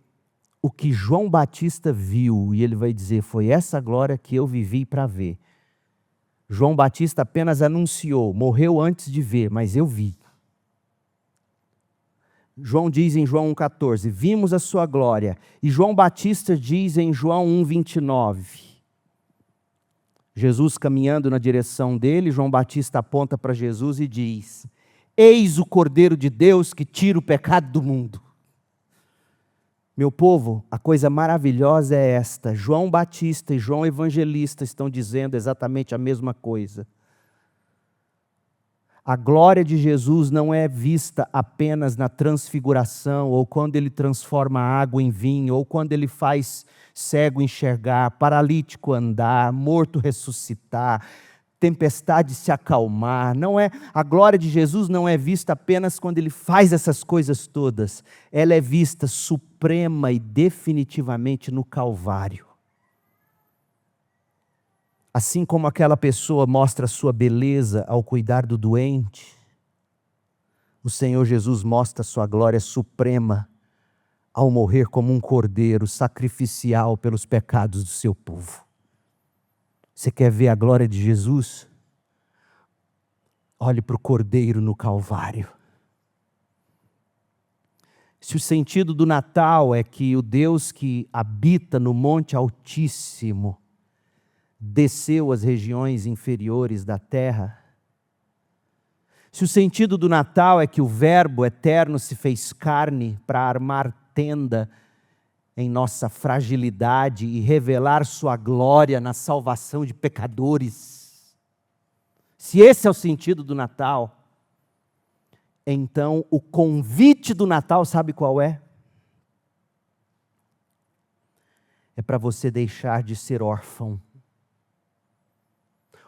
o que João Batista viu, e ele vai dizer: foi essa glória que eu vivi para ver. João Batista apenas anunciou, morreu antes de ver, mas eu vi. João diz em João 1,14, vimos a sua glória. E João Batista diz em João 1,29. Jesus caminhando na direção dele, João Batista aponta para Jesus e diz, eis o Cordeiro de Deus que tira o pecado do mundo. Meu povo, a coisa maravilhosa é esta, João Batista e João Evangelista estão dizendo exatamente a mesma coisa. A glória de Jesus não é vista apenas na transfiguração, ou quando ele transforma a água em vinho, ou quando ele faz cego enxergar, paralítico andar, morto ressuscitar, tempestade se acalmar. Não é, a glória de Jesus não é vista apenas quando ele faz essas coisas todas. Ela é vista suprema e definitivamente no Calvário. Assim como aquela pessoa mostra a sua beleza ao cuidar do doente, o Senhor Jesus mostra a sua glória suprema ao morrer como um cordeiro sacrificial pelos pecados do seu povo. Você quer ver a glória de Jesus? Olhe para o cordeiro no Calvário. Se o sentido do Natal é que o Deus que habita no Monte Altíssimo desceu às regiões inferiores da terra, se o sentido do Natal é que o Verbo eterno se fez carne para armar tenda em nossa fragilidade e revelar sua glória na salvação de pecadores, se esse é o sentido do Natal, então o convite do Natal sabe qual é? É para você deixar de ser órfão.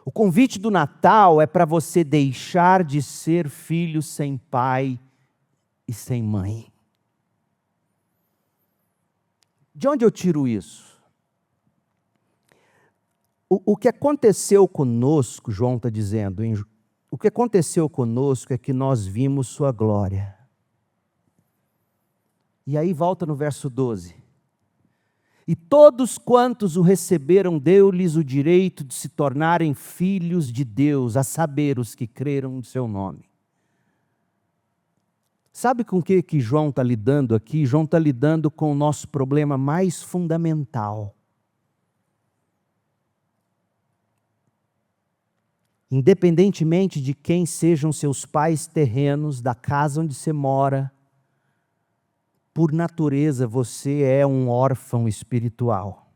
O convite do Natal é para você deixar de ser filho sem pai e sem mãe. De onde eu tiro isso? O que aconteceu conosco, João está dizendo, o que aconteceu conosco é que nós vimos sua glória. E aí volta no verso 12. E todos quantos o receberam, deu-lhes o direito de se tornarem filhos de Deus, a saber, os que creram no seu nome. Sabe com o que João está lidando aqui? João está lidando com o nosso problema mais fundamental. Independentemente de quem sejam seus pais terrenos, da casa onde você mora, por natureza, você é um órfão espiritual.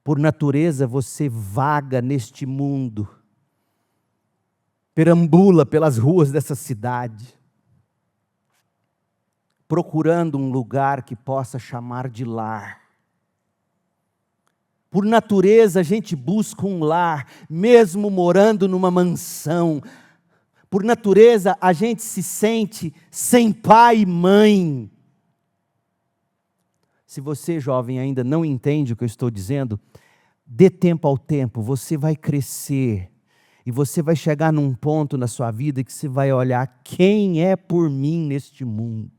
Por natureza, você vaga neste mundo, perambula pelas ruas dessa cidade, procurando um lugar que possa chamar de lar. Por natureza, a gente busca um lar, mesmo morando numa mansão. Por natureza, a gente se sente sem pai e mãe. Se você, jovem, ainda não entende o que eu estou dizendo, dê tempo ao tempo, você vai crescer. E você vai chegar num ponto na sua vida que você vai olhar quem é por mim neste mundo.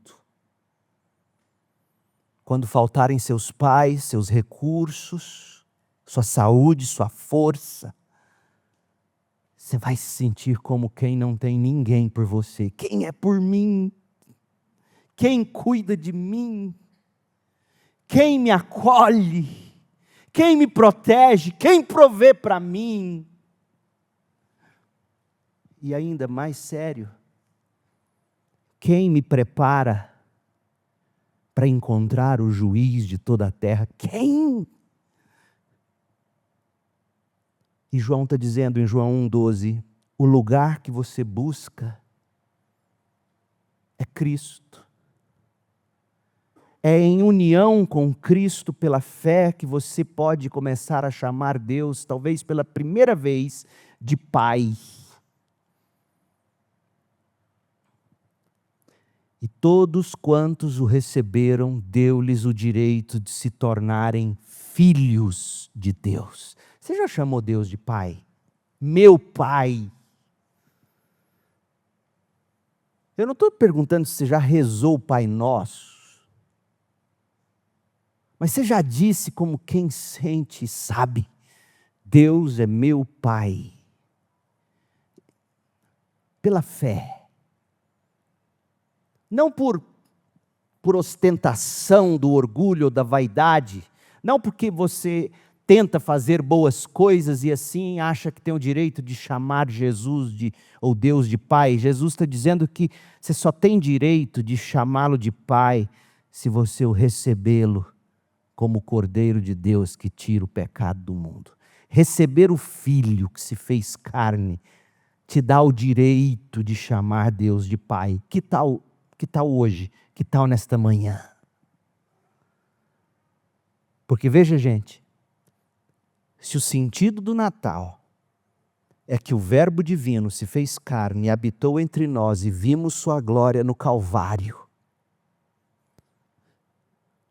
Quando faltarem seus pais, seus recursos, sua saúde, sua força, você vai se sentir como quem não tem ninguém por você. Quem é por mim? Quem cuida de mim? Quem me acolhe? Quem me protege? Quem provê para mim? E ainda mais sério, quem me prepara para encontrar o juiz de toda a terra? Quem? E João está dizendo em João 1,12, o lugar que você busca é Cristo. É em união com Cristo pela fé que você pode começar a chamar Deus, talvez pela primeira vez, de Pai. E todos quantos o receberam, deu-lhes o direito de se tornarem filhos de Deus. Você já chamou Deus de Pai? Meu Pai. Eu não estou perguntando se você já rezou o Pai Nosso. Mas você já disse como quem sente e sabe, Deus é meu Pai. Pela fé. não por ostentação do orgulho ou da vaidade, não porque você tenta fazer boas coisas e assim acha que tem o direito de chamar Jesus ou Deus de Pai. Jesus está dizendo que você só tem direito de chamá-lo de Pai se você o recebê-lo como o Cordeiro de Deus que tira o pecado do mundo. Receber o Filho que se fez carne te dá o direito de chamar Deus de Pai. Que tal hoje? Que tal nesta manhã? Porque veja, gente, se o sentido do Natal é que o Verbo divino se fez carne e habitou entre nós e vimos sua glória no Calvário,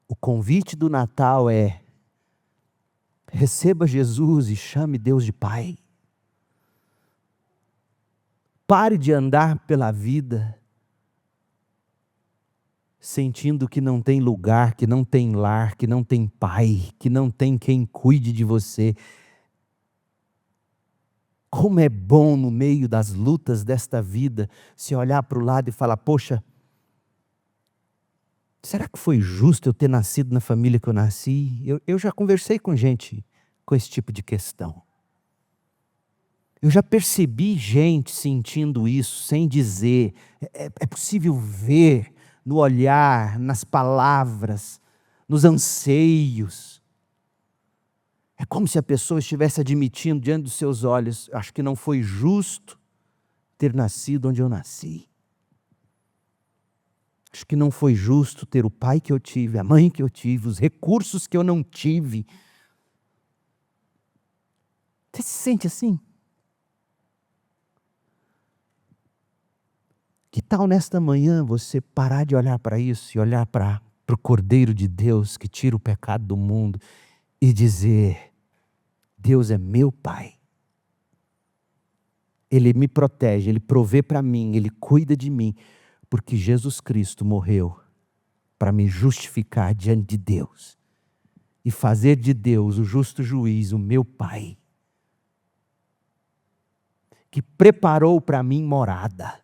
o convite do Natal é: receba Jesus e chame Deus de Pai. Pare de andar pela vida sentindo que não tem lugar, que não tem lar, que não tem pai, que não tem quem cuide de você. Como é bom no meio das lutas desta vida se olhar para o lado e falar: poxa, será que foi justo eu ter nascido na família que eu nasci? Eu já conversei com gente com esse tipo de questão. Eu já percebi gente sentindo isso sem dizer. É possível ver no olhar, nas palavras, nos anseios. É como se a pessoa estivesse admitindo diante dos seus olhos: acho que não foi justo ter nascido onde eu nasci. Acho que não foi justo ter o pai que eu tive, a mãe que eu tive, os recursos que eu não tive. Você se sente assim? Que tal nesta manhã você parar de olhar para isso e olhar para o Cordeiro de Deus que tira o pecado do mundo e dizer: Deus é meu Pai. Ele me protege, Ele provê para mim, Ele cuida de mim, porque Jesus Cristo morreu para me justificar diante de Deus e fazer de Deus o justo juiz, o meu Pai, que preparou para mim morada.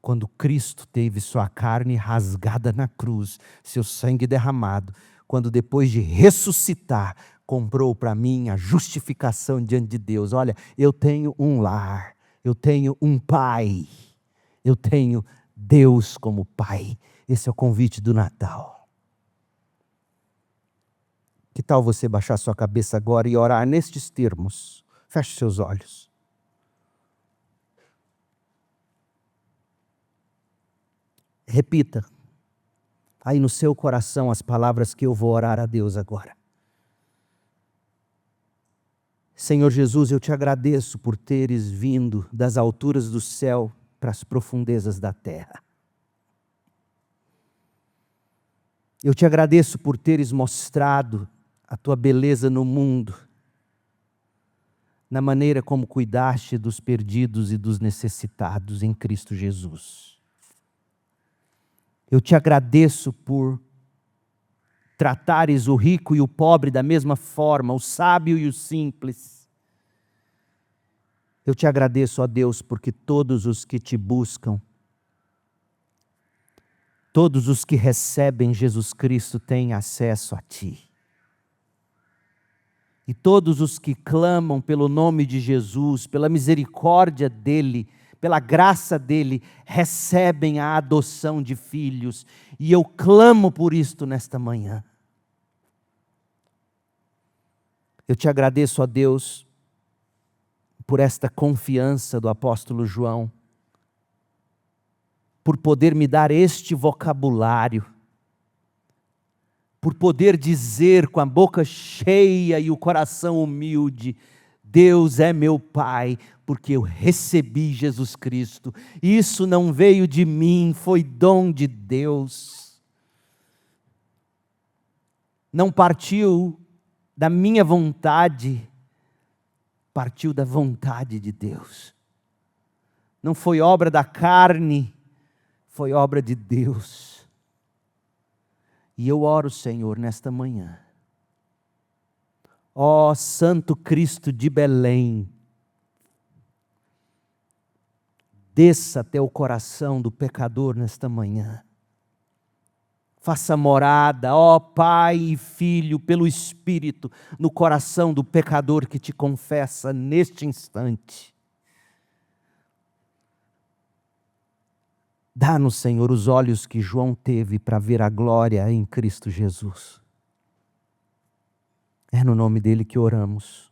Quando Cristo teve sua carne rasgada na cruz, seu sangue derramado, quando depois de ressuscitar, comprou para mim a justificação diante de Deus. Olha, eu tenho um lar, eu tenho um pai, eu tenho Deus como Pai. Esse é o convite do Natal. Que tal você baixar sua cabeça agora e orar nestes termos? Feche seus olhos. Repita aí no seu coração as palavras que eu vou orar a Deus agora. Senhor Jesus, eu te agradeço por teres vindo das alturas do céu para as profundezas da terra. Eu te agradeço por teres mostrado a tua beleza no mundo, na maneira como cuidaste dos perdidos e dos necessitados em Cristo Jesus. Eu te agradeço por tratares o rico e o pobre da mesma forma, o sábio e o simples. Eu te agradeço, ó Deus, porque todos os que te buscam, todos os que recebem Jesus Cristo têm acesso a ti. E todos os que clamam pelo nome de Jesus, pela misericórdia dele, pela graça dele, recebem a adoção de filhos. E eu clamo por isto nesta manhã. Eu te agradeço, ó Deus, por esta confiança do apóstolo João, por poder me dar este vocabulário, por poder dizer com a boca cheia e o coração humilde: Deus é meu Pai, porque eu recebi Jesus Cristo. Isso não veio de mim, foi dom de Deus. Não partiu da minha vontade, partiu da vontade de Deus. Não foi obra da carne, foi obra de Deus. E eu oro, Senhor, nesta manhã. Ó Santo Cristo de Belém, desça até o coração do pecador nesta manhã. Faça morada, ó Pai e Filho, pelo Espírito, no coração do pecador que te confessa neste instante. Dá-nos, Senhor, os olhos que João teve para ver a glória em Cristo Jesus. É no nome dele que oramos.